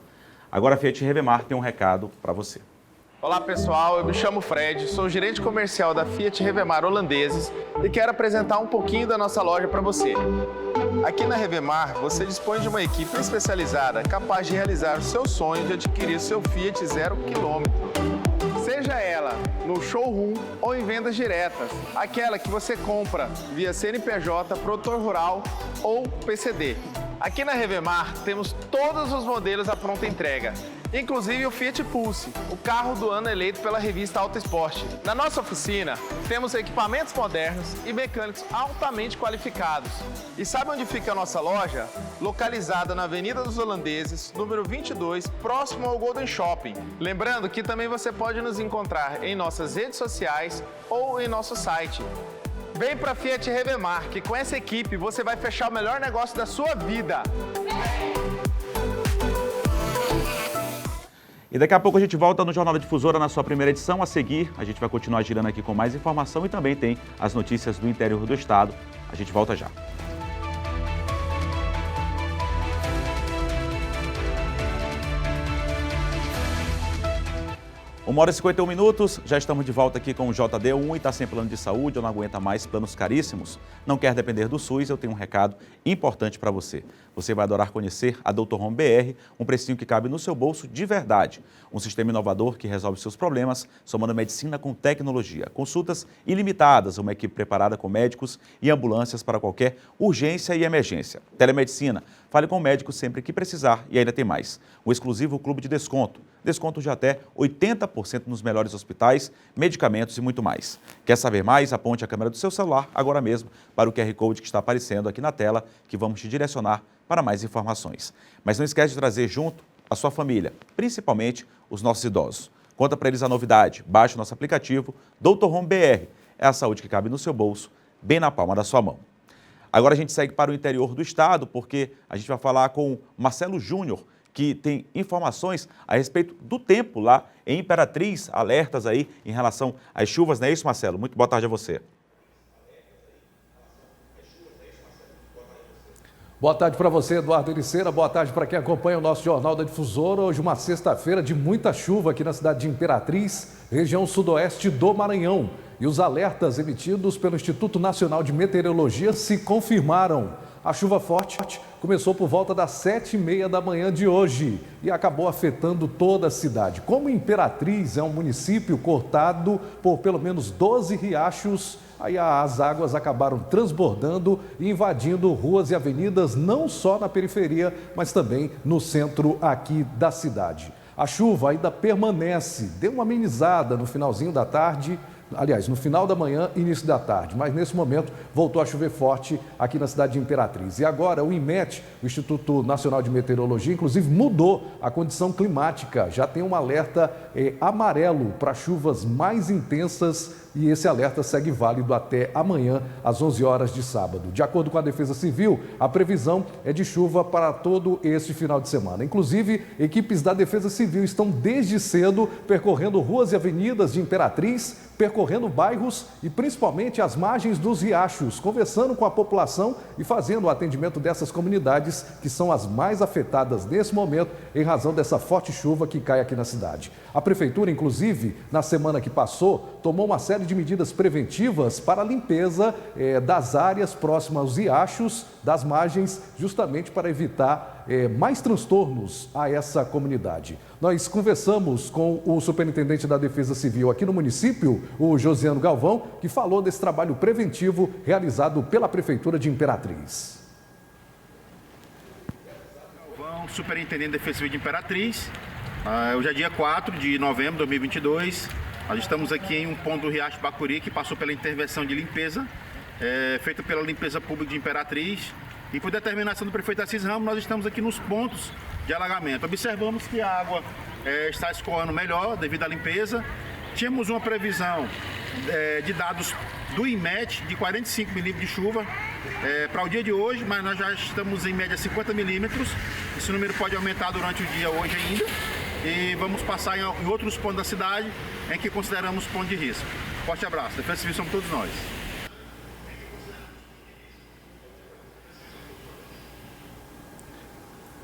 Agora a Fiat Revemar tem um recado para você. Olá pessoal, eu me chamo Fred, sou gerente comercial da Fiat Revemar Holandeses e quero apresentar um pouquinho da nossa loja para você. Aqui na Revemar, você dispõe de uma equipe especializada capaz de realizar o seu sonho de adquirir seu Fiat 0 km. Seja ela no showroom ou em vendas diretas, aquela que você compra via CNPJ, produtor rural ou PCD. Aqui na Revemar temos todos os modelos à pronta entrega, inclusive o Fiat Pulse, o carro do ano eleito pela revista Auto Esporte. Na nossa oficina, temos equipamentos modernos e mecânicos altamente qualificados. E sabe onde fica a nossa loja? Localizada na Avenida dos Holandeses, número 22, próximo ao Golden Shopping. Lembrando que também você pode nos encontrar em nossas redes sociais ou em nosso site. Vem para Fiat Revemar, que com essa equipe você vai fechar o melhor negócio da sua vida. E daqui a pouco a gente volta no Jornal da Difusora na sua primeira edição. A seguir, a gente vai continuar girando aqui com mais informação e também tem as notícias do interior do estado. A gente volta já. 1h51, já estamos de volta aqui com o JD1 e está sem plano de saúde ou não aguenta mais planos caríssimos? Não quer depender do SUS? Eu tenho um recado importante para você. Você vai adorar conhecer a Dr. Home BR, um precinho que cabe no seu bolso de verdade. Um sistema inovador que resolve seus problemas, somando medicina com tecnologia. Consultas ilimitadas, uma equipe preparada com médicos e ambulâncias para qualquer urgência e emergência. Telemedicina, fale com o médico sempre que precisar e ainda tem mais. Um exclusivo clube de desconto. Desconto de até 80% nos melhores hospitais, medicamentos e muito mais. Quer saber mais? Aponte a câmera do seu celular agora mesmo para o QR Code que está aparecendo aqui na tela, que vamos te direcionar para mais informações. Mas não esquece de trazer junto a sua família, principalmente os nossos idosos. Conta para eles a novidade, baixe o nosso aplicativo Dr. Home BR. É a saúde que cabe no seu bolso, bem na palma da sua mão. Agora a gente segue para o interior do estado, porque a gente vai falar com Marcelo Júnior, que tem informações a respeito do tempo lá em Imperatriz, alertas aí em relação às chuvas, não é isso, Marcelo? Muito boa tarde a você. Boa tarde para você, Eduardo Ericeira. Boa tarde para quem acompanha o nosso Jornal da Difusora. Hoje uma sexta-feira de muita chuva aqui na cidade de Imperatriz, região sudoeste do Maranhão. E os alertas emitidos pelo Instituto Nacional de Meteorologia se confirmaram. A chuva forte começou por volta das 7h30 da manhã de hoje e acabou afetando toda a cidade. Como Imperatriz é um município cortado por pelo menos 12 riachos, aí as águas acabaram transbordando e invadindo ruas e avenidas, não só na periferia, mas também no centro aqui da cidade. A chuva ainda permanece, deu uma amenizada no finalzinho da tarde, aliás, no final da manhã e início da tarde, mas nesse momento voltou a chover forte aqui na cidade de Imperatriz. E agora o INMET, o Instituto Nacional de Meteorologia, inclusive mudou a condição climática, já tem um alerta amarelo para chuvas mais intensas e esse alerta segue válido até amanhã, às 11 horas de sábado. De acordo com a Defesa Civil, a previsão é de chuva para todo este final de semana. Inclusive, equipes da Defesa Civil estão desde cedo percorrendo ruas e avenidas de Imperatriz, percorrendo bairros e principalmente as margens dos riachos, conversando com a população e fazendo o atendimento dessas comunidades que são as mais afetadas nesse momento em razão dessa forte chuva que cai aqui na cidade. A Prefeitura, inclusive, na semana que passou, tomou uma série de medidas preventivas para a limpeza das áreas próximas aos riachos, das margens, justamente para evitar mais transtornos a essa comunidade. Nós conversamos com o superintendente da Defesa Civil aqui no município, o Josiano Galvão, que falou desse trabalho preventivo realizado pela Prefeitura de Imperatriz. Galvão, superintendente da Defesa Civil de Imperatriz. Hoje é dia 4 de novembro de 2022. Nós estamos aqui em um ponto do Riacho Bacuri, que passou pela intervenção de limpeza, feita pela Limpeza Pública de Imperatriz. E por determinação do prefeito Assis Ramos, nós estamos aqui nos pontos de alagamento. Observamos que a água está escoando melhor devido à limpeza. Tínhamos uma previsão de dados do IMET de 45 milímetros de chuva para o dia de hoje, mas nós já estamos em média 50 milímetros. Esse número pode aumentar durante o dia hoje ainda. E vamos passar em outros pontos da cidade em que consideramos ponto de risco. Forte abraço. Defesa Civil somos todos nós.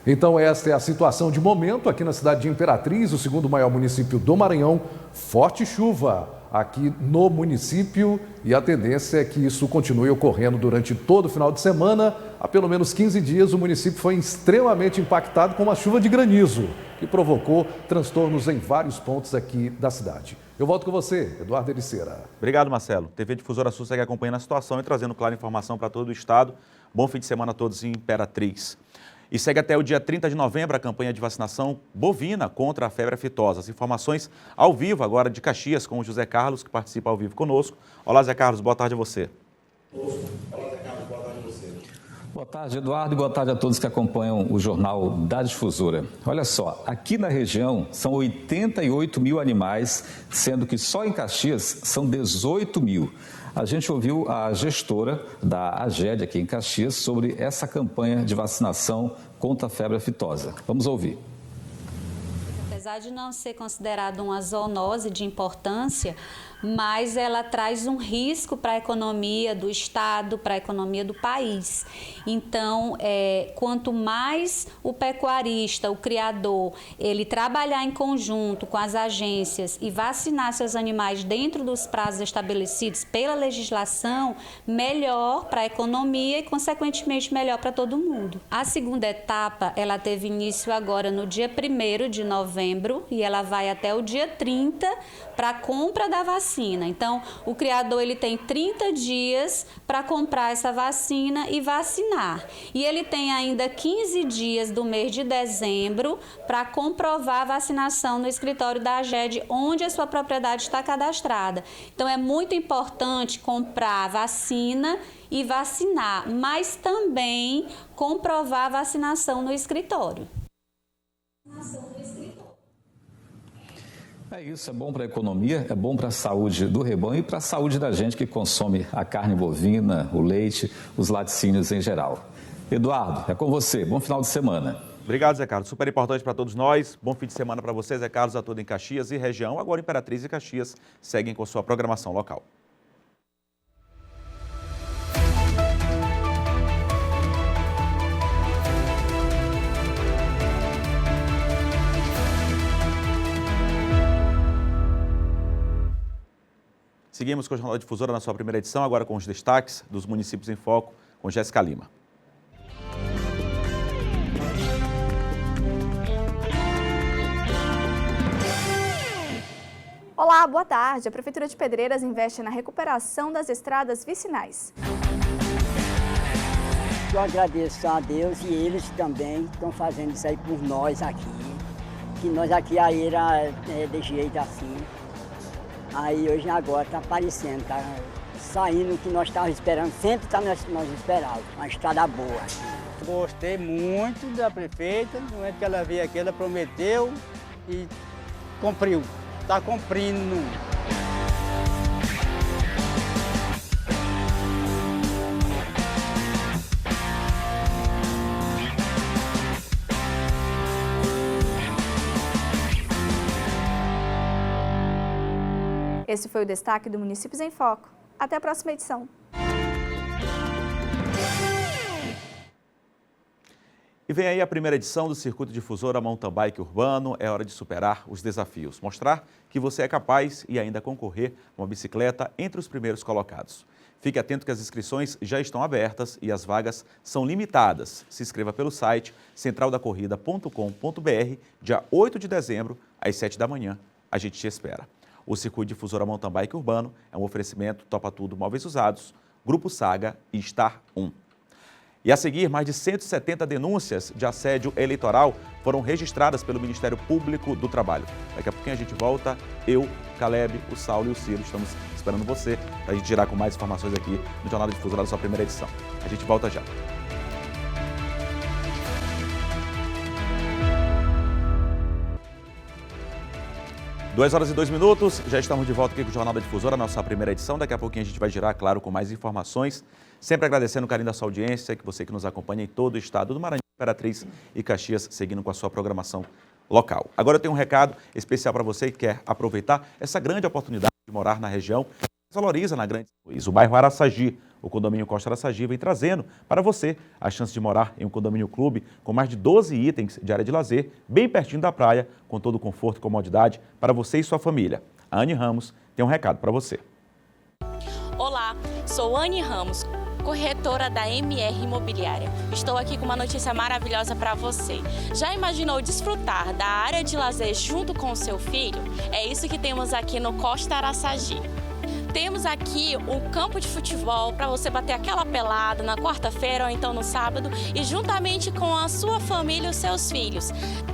Então esta é a situação de momento aqui na cidade de Imperatriz, o segundo maior município do Maranhão. Forte chuva aqui no município e a tendência é que isso continue ocorrendo durante todo o final de semana. Há pelo menos 15 dias o município foi extremamente impactado com uma chuva de granizo que provocou transtornos em vários pontos aqui da cidade. Eu volto com você, Eduardo Ericeira. Obrigado, Marcelo. TV Difusora Sul segue acompanhando a situação e trazendo clara informação para todo o estado. Bom fim de semana a todos em Imperatriz. E segue até o dia 30 de novembro a campanha de vacinação bovina contra a febre aftosa. As informações ao vivo agora de Caxias com o José Carlos, que participa ao vivo conosco. Olá, Zé Carlos, boa tarde a você. Olá, Zé Carlos, boa tarde a você. Boa tarde, Eduardo, e boa tarde a todos que acompanham o Jornal da Difusora. Olha só, aqui na região são 88 mil animais, sendo que só em Caxias são 18 mil. A gente ouviu a gestora da AGED aqui em Caxias sobre essa campanha de vacinação contra a febre aftosa. Vamos ouvir. Apesar de não ser considerada uma zoonose de importância, mas ela traz um risco para a economia do estado, para a economia do país. Então, quanto mais o pecuarista, o criador, ele trabalhar em conjunto com as agências e vacinar seus animais dentro dos prazos estabelecidos pela legislação, melhor para a economia e, consequentemente, melhor para todo mundo. A segunda etapa, ela teve início agora no dia 1º de novembro e ela vai até o dia 30 para a compra da vacina. Então, o criador ele tem 30 dias para comprar essa vacina e vacinar. E ele tem ainda 15 dias do mês de dezembro para comprovar a vacinação no escritório da AGED, onde a sua propriedade está cadastrada. Então, é muito importante comprar a vacina e vacinar, mas também comprovar a vacinação no escritório. É isso, é bom para a economia, é bom para a saúde do rebanho e para a saúde da gente que consome a carne bovina, o leite, os laticínios em geral. Eduardo, é com você. Bom final de semana. Obrigado, Zé Carlos. Super importante para todos nós. Bom fim de semana para você, Zé Carlos, a todo em Caxias e região. Agora Imperatriz e Caxias seguem com sua programação local. Seguimos com o Jornal da Difusora na sua primeira edição, agora com os destaques dos municípios em foco, com Jéssica Lima. Olá, boa tarde. A Prefeitura de Pedreiras investe na recuperação das estradas vicinais. Eu agradeço a Deus e eles também estão fazendo isso aí por nós aqui. Que nós aqui aí era de jeito assim. Aí hoje agora está aparecendo, está saindo o que nós estávamos esperando, sempre nós esperávamos, uma estrada boa. Gostei muito da prefeita, no momento que ela veio aqui, ela prometeu e cumpriu, está cumprindo. Esse foi o destaque do Municípios em Foco. Até a próxima edição. E vem aí a primeira edição do Circuito Difusora Mountain Bike Urbano. É hora de superar os desafios, mostrar que você é capaz e ainda concorrer a uma bicicleta entre os primeiros colocados. Fique atento que as inscrições já estão abertas e as vagas são limitadas. Se inscreva pelo site centraldacorrida.com.br, dia 8 de dezembro, às 7 da manhã. A gente te espera. O Circuito Difusora Mountain Bike Urbano é um oferecimento Topa Tudo Móveis Usados, Grupo Saga e Star 1. E a seguir, mais de 170 denúncias de assédio eleitoral foram registradas pelo Ministério Público do Trabalho. Daqui a pouquinho a gente volta, eu, Caleb, o Saulo e o Ciro, estamos esperando você para a gente girar com mais informações aqui no Jornal da Difusora da sua primeira edição. A gente volta já. Duas horas e 2 minutos, já estamos de volta aqui com o Jornal da Difusora, nossa primeira edição. Daqui a pouquinho a gente vai girar, claro, com mais informações. Sempre agradecendo o carinho da sua audiência, que você que nos acompanha em todo o estado do Maranhão, Imperatriz e Caxias, seguindo com a sua programação local. Agora eu tenho um recado especial para você que quer aproveitar essa grande oportunidade de morar na região que valoriza na Grande São Luís. O bairro Araçagi, o condomínio Costa Araçagi, vem trazendo para você a chance de morar em um condomínio clube com mais de 12 itens de área de lazer, bem pertinho da praia, com todo o conforto e comodidade para você e sua família. A Anne Ramos tem um recado para você. Olá, sou Anne Ramos, corretora da MR Imobiliária. Estou aqui com uma notícia maravilhosa para você. Já imaginou desfrutar da área de lazer junto com o seu filho? É isso que temos aqui no Costa Araçagi. Temos aqui um campo de futebol para você bater aquela pelada na quarta-feira ou então no sábado e juntamente com a sua família e os seus filhos.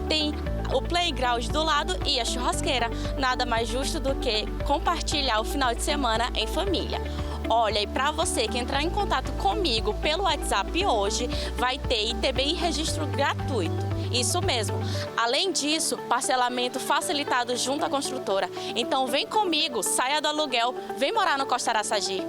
Tem o playground do lado e a churrasqueira. Nada mais justo do que compartilhar o final de semana em família. Olha, e para você que entrar em contato comigo pelo WhatsApp hoje, vai ter ITBI registro gratuito. Isso mesmo. Além disso, parcelamento facilitado junto à construtora. Então vem comigo, saia do aluguel, vem morar no Costa Araçagi.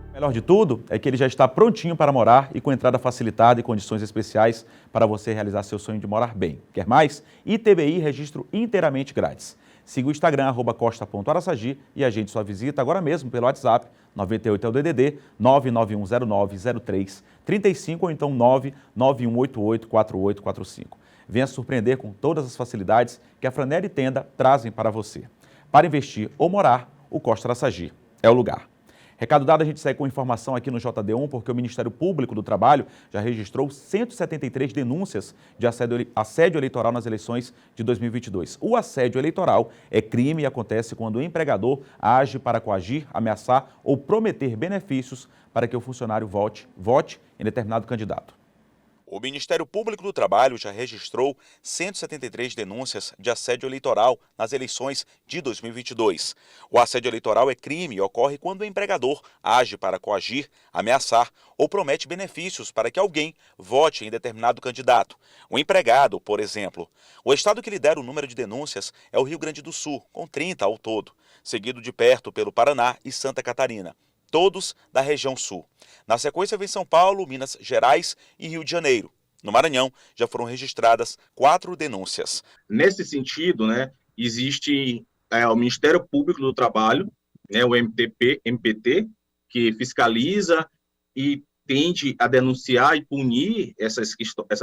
O melhor de tudo é que ele já está prontinho para morar e com entrada facilitada e condições especiais para você realizar seu sonho de morar bem. Quer mais? ITBI registro inteiramente grátis. Siga o Instagram, @costa.araçagi e agende sua visita agora mesmo pelo WhatsApp, 98 é o DDD, 991090335 ou então 991884845. Venha surpreender com todas as facilidades que a Franelli Tenda trazem para você. Para investir ou morar, o Costa Araçagi é o lugar. Recado dado, a gente segue com informação aqui no JD1, porque o Ministério Público do Trabalho já registrou 173 denúncias de assédio eleitoral nas eleições de 2022. O assédio eleitoral é crime e acontece quando o empregador age para coagir, ameaçar ou prometer benefícios para que o funcionário vote em determinado candidato. O Ministério Público do Trabalho já registrou 173 denúncias de assédio eleitoral nas eleições de 2022. O assédio eleitoral é crime e ocorre quando o empregador age para coagir, ameaçar ou promete benefícios para que alguém vote em determinado candidato. O empregado, por exemplo. O estado que lidera o número de denúncias é o Rio Grande do Sul, com 30 ao todo, seguido de perto pelo Paraná e Santa Catarina. Todos da região sul. Na sequência vem São Paulo, Minas Gerais e Rio de Janeiro. No Maranhão, já foram registradas 4 denúncias. Nesse sentido, existe o Ministério Público do Trabalho, o MPT, que fiscaliza e tende a denunciar e punir essas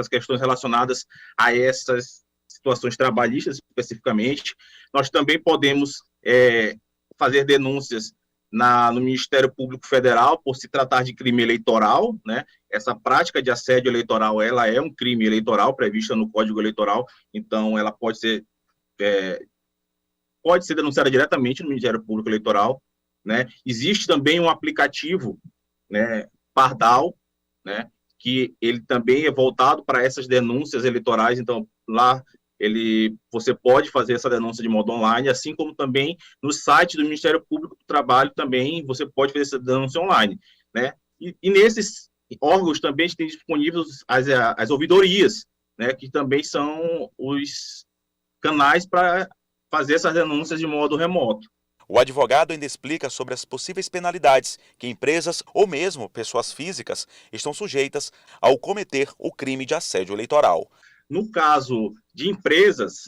questões relacionadas a essas situações trabalhistas especificamente. Nós também podemos fazer denúncias no Ministério Público Federal, por se tratar de crime eleitoral, Essa prática de assédio eleitoral, ela é um crime eleitoral prevista no Código Eleitoral, então ela pode ser denunciada diretamente no Ministério Público Eleitoral, Existe também um aplicativo, Pardal, que ele também é voltado para essas denúncias eleitorais, então lá você pode fazer essa denúncia de modo online, assim como também no site do Ministério Público do Trabalho também você pode fazer essa denúncia online, E nesses órgãos também tem disponíveis as ouvidorias, que também são os canais para fazer essas denúncias de modo remoto. O advogado ainda explica sobre as possíveis penalidades que empresas ou mesmo pessoas físicas estão sujeitas ao cometer o crime de assédio eleitoral. No caso de empresas,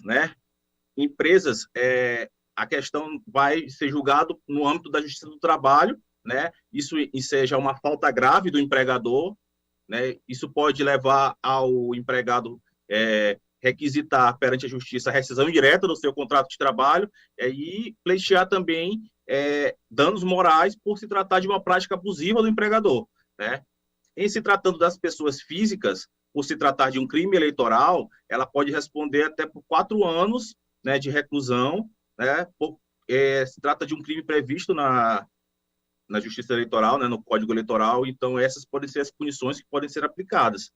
a questão vai ser julgada no âmbito da Justiça do Trabalho, né? Isso seja uma falta grave do empregador, né? Isso pode levar ao empregado requisitar perante a Justiça a rescisão indireta do seu contrato de trabalho e pleitear também danos morais por se tratar de uma prática abusiva do empregador, né? Em se tratando das pessoas físicas, por se tratar de um crime eleitoral, ela pode responder até por 4 anos, né, de reclusão, né? Se trata de um crime previsto na Justiça Eleitoral, né, no Código Eleitoral, então essas podem ser as punições que podem ser aplicadas.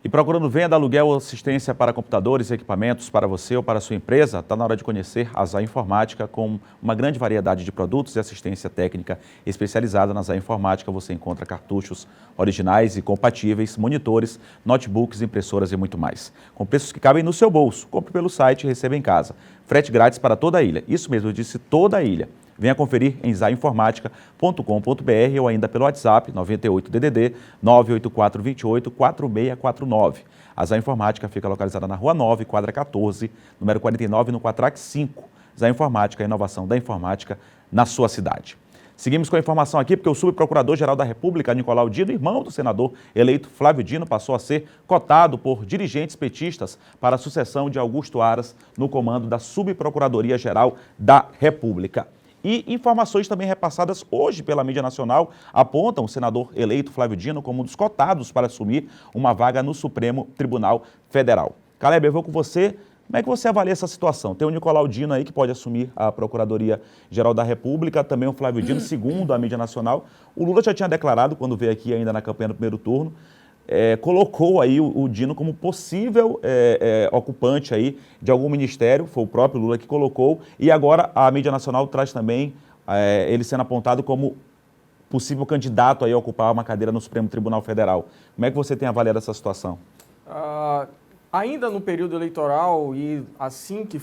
E procurando venda, aluguel ou assistência para computadores e equipamentos para você ou para a sua empresa, está na hora de conhecer a Zay Informática. Com uma grande variedade de produtos e assistência técnica especializada. Na Zay Informática você encontra cartuchos originais e compatíveis, monitores, notebooks, impressoras e muito mais. Com preços que cabem no seu bolso. Compre pelo site e receba em casa. Frete grátis para toda a ilha. Isso mesmo, eu disse toda a ilha. Venha conferir em zayinformatica.com.br ou ainda pelo WhatsApp 98DDD 98428-4649. A Zay Informática fica localizada na Rua 9, quadra 14, número 49, no Quatrac 5. Zay Informática, a inovação da informática na sua cidade. Seguimos com a informação aqui, porque o subprocurador-geral da República, Nicolau Dino, irmão do senador eleito Flávio Dino, passou a ser cotado por dirigentes petistas para a sucessão de Augusto Aras no comando da Subprocuradoria-Geral da República. E informações também repassadas hoje pela mídia nacional apontam o senador eleito Flávio Dino como um dos cotados para assumir uma vaga no Supremo Tribunal Federal. Caleb, eu vou com você. Como é que você avalia essa situação? Tem o Nicolau Dino aí que pode assumir a Procuradoria-Geral da República, também o Flávio Dino, segundo a mídia nacional. O Lula já tinha declarado, quando veio aqui ainda na campanha do primeiro turno, colocou aí o Dino como possível ocupante aí de algum ministério, foi o próprio Lula que colocou, e agora a mídia nacional traz também ele sendo apontado como possível candidato aí a ocupar uma cadeira no Supremo Tribunal Federal. Como é que você tem avaliado essa situação? Ainda no período eleitoral e assim que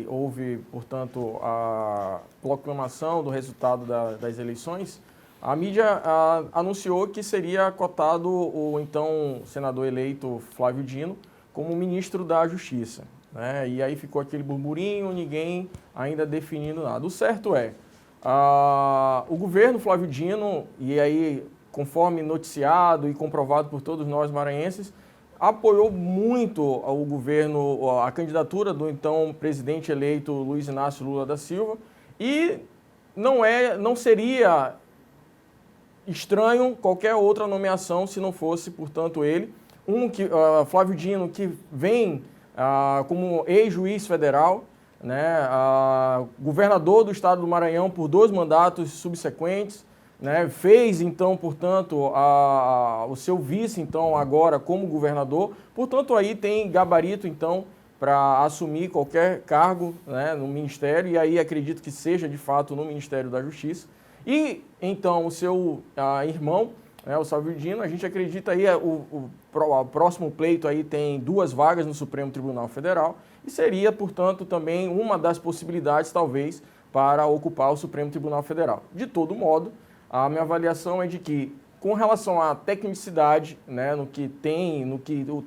houve, portanto, a proclamação do resultado das eleições, a mídia anunciou que seria cotado o então senador eleito Flávio Dino como ministro da Justiça, né? E aí ficou aquele burburinho, ninguém ainda definindo nada. O certo é, o governo Flávio Dino, e aí conforme noticiado e comprovado por todos nós maranhenses, apoiou muito o governo, a candidatura do então presidente eleito Luiz Inácio Lula da Silva, e não seria estranho qualquer outra nomeação se não fosse, portanto, ele. Flávio Dino, que vem como ex-juiz federal, né, governador do estado do Maranhão por 2 mandatos subsequentes, né, fez, então, portanto, o seu vice, então, agora como governador. Portanto, aí tem gabarito, então, para assumir qualquer cargo, né, no Ministério, e aí acredito que seja, de fato, no Ministério da Justiça. E, então, o seu irmão, né, o Flávio Dino, a gente acredita aí, o próximo pleito aí tem 2 vagas no Supremo Tribunal Federal e seria, portanto, também uma das possibilidades, talvez, para ocupar o Supremo Tribunal Federal. De todo modo, a minha avaliação é de que, com relação à tecnicidade, né,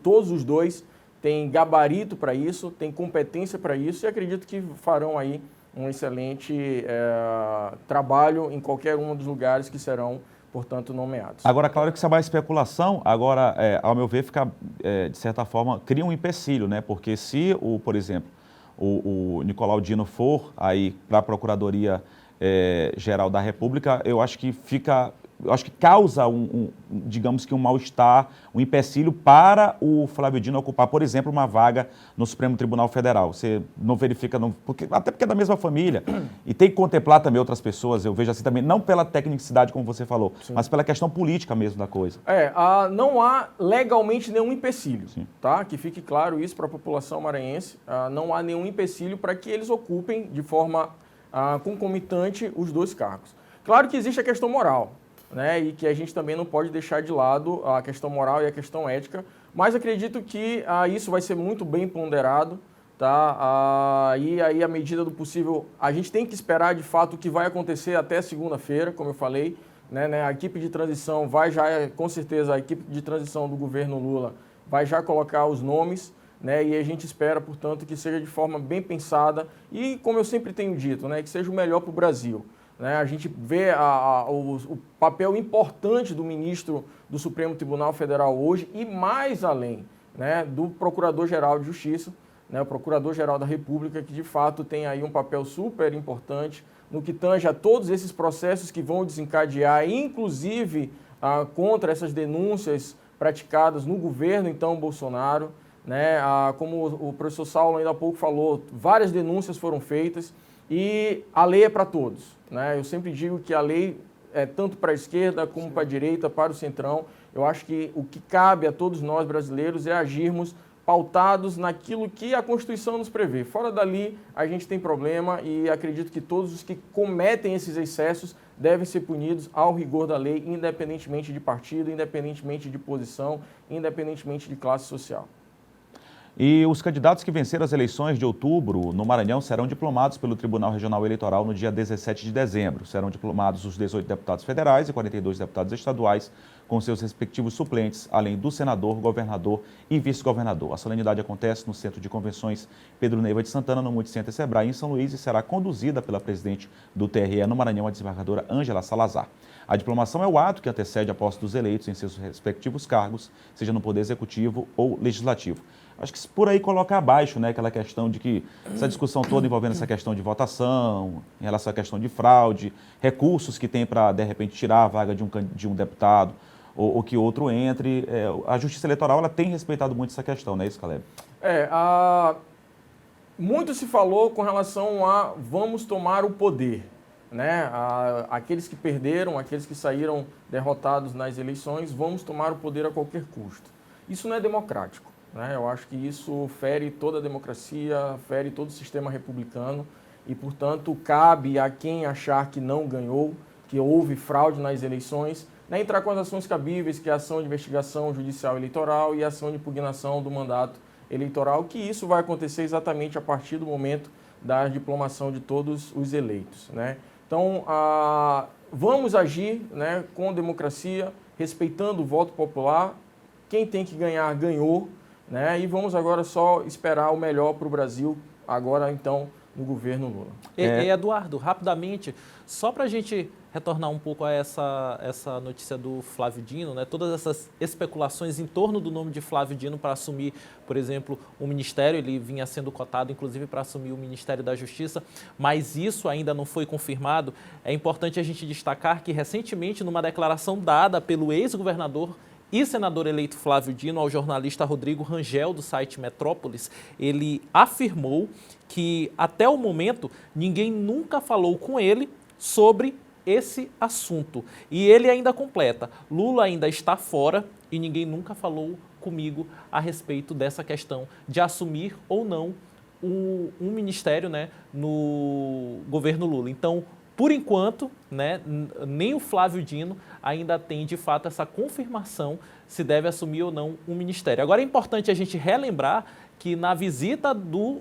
todos os dois têm gabarito para isso, têm competência para isso e acredito que farão aí um excelente trabalho em qualquer um dos lugares que serão, portanto, nomeados. Agora, claro que isso é uma especulação, agora, ao meu ver, fica, de certa forma, cria um empecilho, né? Porque se, por exemplo, o Nicolau Dino for aí para a Procuradoria-Geral da República, eu acho que causa digamos que um mal-estar, um empecilho para o Flávio Dino ocupar, por exemplo, uma vaga no Supremo Tribunal Federal. Você não verifica, até porque é da mesma família, e tem que contemplar também outras pessoas, eu vejo assim também, não pela tecnicidade, como você falou, sim, mas pela questão política mesmo da coisa. Não há legalmente nenhum empecilho, tá? Que fique claro isso para a população maranhense, não há nenhum empecilho para que eles ocupem de forma concomitante os 2 cargos. Claro que existe a questão moral, né, e que a gente também não pode deixar de lado a questão moral e a questão ética, mas acredito que isso vai ser muito bem ponderado, tá? E aí, à medida do possível, a gente tem que esperar de fato o que vai acontecer até segunda-feira, como eu falei, né, a equipe de transição com certeza, a equipe de transição do governo Lula vai já colocar os nomes, né? E a gente espera, portanto, que seja de forma bem pensada e, como eu sempre tenho dito, né, que seja o melhor para o Brasil. Né? A gente vê o papel importante do ministro do Supremo Tribunal Federal hoje e mais além, né, do Procurador-Geral de Justiça, né, o Procurador-Geral da República, que de fato tem aí um papel super importante no que tange a todos esses processos que vão desencadear, inclusive contra essas denúncias praticadas no governo, então, Bolsonaro. Né? Como o professor Saulo ainda há pouco falou, várias denúncias foram feitas e a lei é para todos. Né? Eu sempre digo que a lei é tanto para a esquerda como para a direita, para o centrão. Eu acho que o que cabe a todos nós brasileiros é agirmos pautados naquilo que a Constituição nos prevê. Fora dali, a gente tem problema e acredito que todos os que cometem esses excessos devem ser punidos ao rigor da lei, independentemente de partido, independentemente de posição, independentemente de classe social. E os candidatos que venceram as eleições de outubro no Maranhão serão diplomados pelo Tribunal Regional Eleitoral no dia 17 de dezembro. Serão diplomados os 18 deputados federais e 42 deputados estaduais, com seus respectivos suplentes, além do senador, governador e vice-governador. A solenidade acontece no Centro de Convenções Pedro Neiva de Santana, no Multicenter Sebrae, em São Luís, e será conduzida pela presidente do TRE no Maranhão, a desembargadora Ângela Salazar. A diplomação é o ato que antecede a posse dos eleitos em seus respectivos cargos, seja no Poder Executivo ou Legislativo. Acho que por aí coloca abaixo, né, aquela questão de que essa discussão toda envolvendo essa questão de votação, em relação à questão de fraude, recursos que tem para, de repente, tirar a vaga de um deputado ou que outro entre. A Justiça Eleitoral ela tem respeitado muito essa questão, não é isso, Caleb? Muito se falou com relação a vamos tomar o poder. Né? Aqueles que perderam, aqueles que saíram derrotados nas eleições, vamos tomar o poder a qualquer custo. Isso não é democrático. Né? Eu acho que isso fere toda a democracia, fere todo o sistema republicano e, portanto, cabe a quem achar que não ganhou, que houve fraude nas eleições, né, entrar com as ações cabíveis, que é a ação de investigação judicial eleitoral e a ação de impugnação do mandato eleitoral, que isso vai acontecer exatamente a partir do momento da diplomação de todos os eleitos. Né? Então, vamos agir, né, com democracia, respeitando o voto popular. Quem tem que ganhar, ganhou. Né? E vamos agora só esperar o melhor para o Brasil, agora então no governo Lula. Eduardo, rapidamente, só para a gente retornar um pouco a essa notícia do Flávio Dino, né? Todas essas especulações em torno do nome de Flávio Dino para assumir, por exemplo, o Ministério, ele vinha sendo cotado inclusive para assumir o Ministério da Justiça, mas isso ainda não foi confirmado. É importante a gente destacar que recentemente, numa declaração dada pelo ex-governador e senador eleito Flávio Dino ao jornalista Rodrigo Rangel, do site Metrópolis, ele afirmou que, até o momento, ninguém nunca falou com ele sobre esse assunto. E ele ainda completa: Lula ainda está fora e ninguém nunca falou comigo a respeito dessa questão de assumir ou não um ministério, né, no governo Lula. Então, por enquanto, né, nem o Flávio Dino ainda tem, de fato, essa confirmação se deve assumir ou não um ministério. Agora, é importante a gente relembrar que na visita do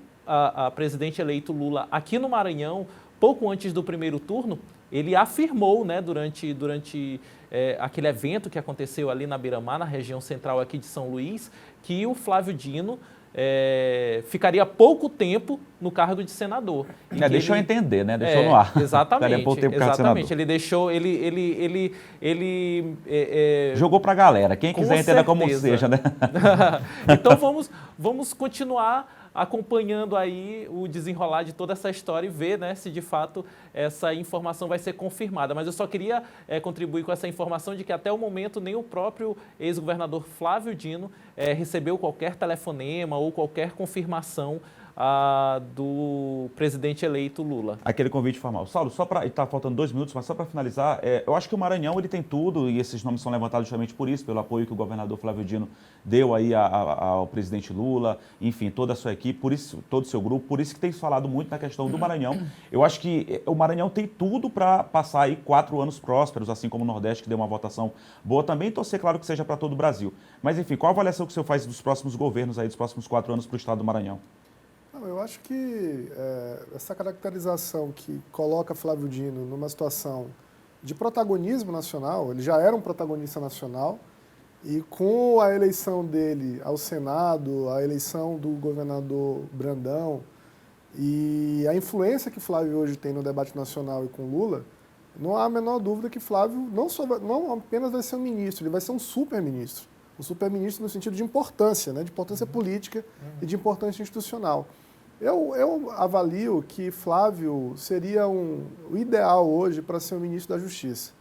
presidente eleito Lula aqui no Maranhão, pouco antes do primeiro turno, ele afirmou, né, durante aquele evento que aconteceu ali na Beira-Mar, na região central aqui de São Luís, que o Flávio Dino ficaria pouco tempo no cargo de senador. Deixou entender, né? Deixou no ar. Exatamente. Pouco tempo Exatamente. Ele deixou, jogou para a galera. Quem quiser entender como seja, né? Então vamos continuar acompanhando aí o desenrolar de toda essa história e ver, né, se de fato essa informação vai ser confirmada. Mas eu só queria contribuir com essa informação de que até o momento nem o próprio ex-governador Flávio Dino recebeu qualquer telefonema ou qualquer confirmação do presidente eleito Lula. Aquele convite formal. Saulo, só para... Está faltando 2 minutos, mas só para finalizar, eu acho que o Maranhão ele tem tudo, e esses nomes são levantados justamente por isso, pelo apoio que o governador Flávio Dino deu aí ao presidente Lula, enfim, toda a sua equipe, por isso, todo o seu grupo, por isso que tem falado muito na questão do Maranhão. Eu acho que o Maranhão tem tudo para passar aí 4 anos prósperos, assim como o Nordeste, que deu uma votação boa também, torcer, claro, que seja para todo o Brasil. Mas, enfim, qual a avaliação que o senhor faz dos próximos governos aí, dos próximos 4 anos para o estado do Maranhão? Eu acho que essa caracterização que coloca Flávio Dino numa situação de protagonismo nacional, ele já era um protagonista nacional, E com a eleição dele ao Senado, a eleição do governador Brandão e a influência que Flávio hoje tem no debate nacional e com Lula, não há a menor dúvida que Flávio não apenas vai ser um ministro, ele vai ser um super-ministro. Um super-ministro no sentido de importância, né? De importância política e de importância institucional. Eu avalio que Flávio seria o ideal hoje para ser o ministro da Justiça,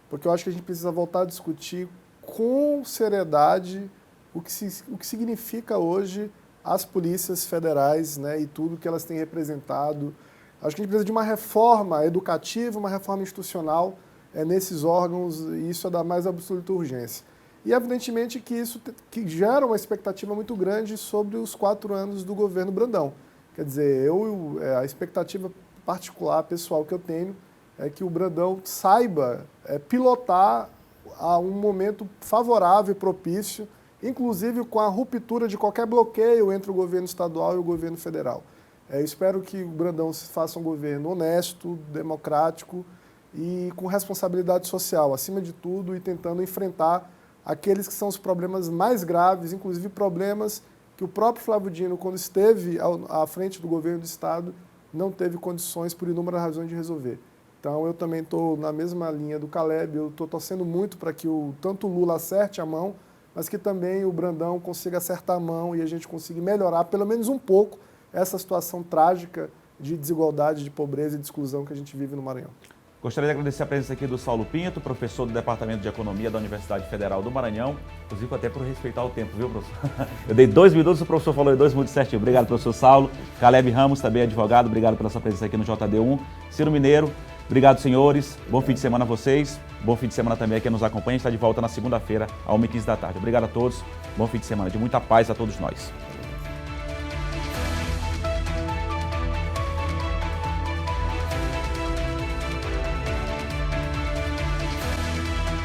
porque eu acho que a gente precisa voltar a discutir com seriedade o que significa hoje as polícias federais, né, e tudo que elas têm representado. Acho que a gente precisa de uma reforma educativa, uma reforma institucional nesses órgãos, e isso é da mais absoluta urgência. E, evidentemente, que isso que gera uma expectativa muito grande sobre os 4 anos do governo Brandão. Quer dizer, a expectativa particular, pessoal que eu tenho, é que o Brandão saiba pilotar a um momento favorável e propício, inclusive com a ruptura de qualquer bloqueio entre o governo estadual e o governo federal. Eu espero que o Brandão faça um governo honesto, democrático e com responsabilidade social, acima de tudo, e tentando enfrentar aqueles que são os problemas mais graves, inclusive problemas que o próprio Flávio Dino, quando esteve à frente do governo do Estado, não teve condições, por inúmeras razões, de resolver. Então, eu também estou na mesma linha do Caleb, eu estou torcendo muito para que tanto o Lula acerte a mão, mas que também o Brandão consiga acertar a mão e a gente consiga melhorar, pelo menos um pouco, essa situação trágica de desigualdade, de pobreza e de exclusão que a gente vive no Maranhão. Gostaria de agradecer a presença aqui do Saulo Pinto, professor do Departamento de Economia da Universidade Federal do Maranhão, inclusive até por respeitar o tempo, viu, professor? Eu dei 2 minutos, o professor falou 2 minutos certinho. Obrigado, professor Saulo. Caleb Ramos, também advogado, obrigado pela sua presença aqui no JD1. Ciro Mineiro, obrigado, senhores. Bom fim de semana a vocês. Bom fim de semana também a quem nos acompanha. A gente está de volta na segunda-feira, às 1h15 da tarde. Obrigado a todos. Bom fim de semana. De muita paz a todos nós.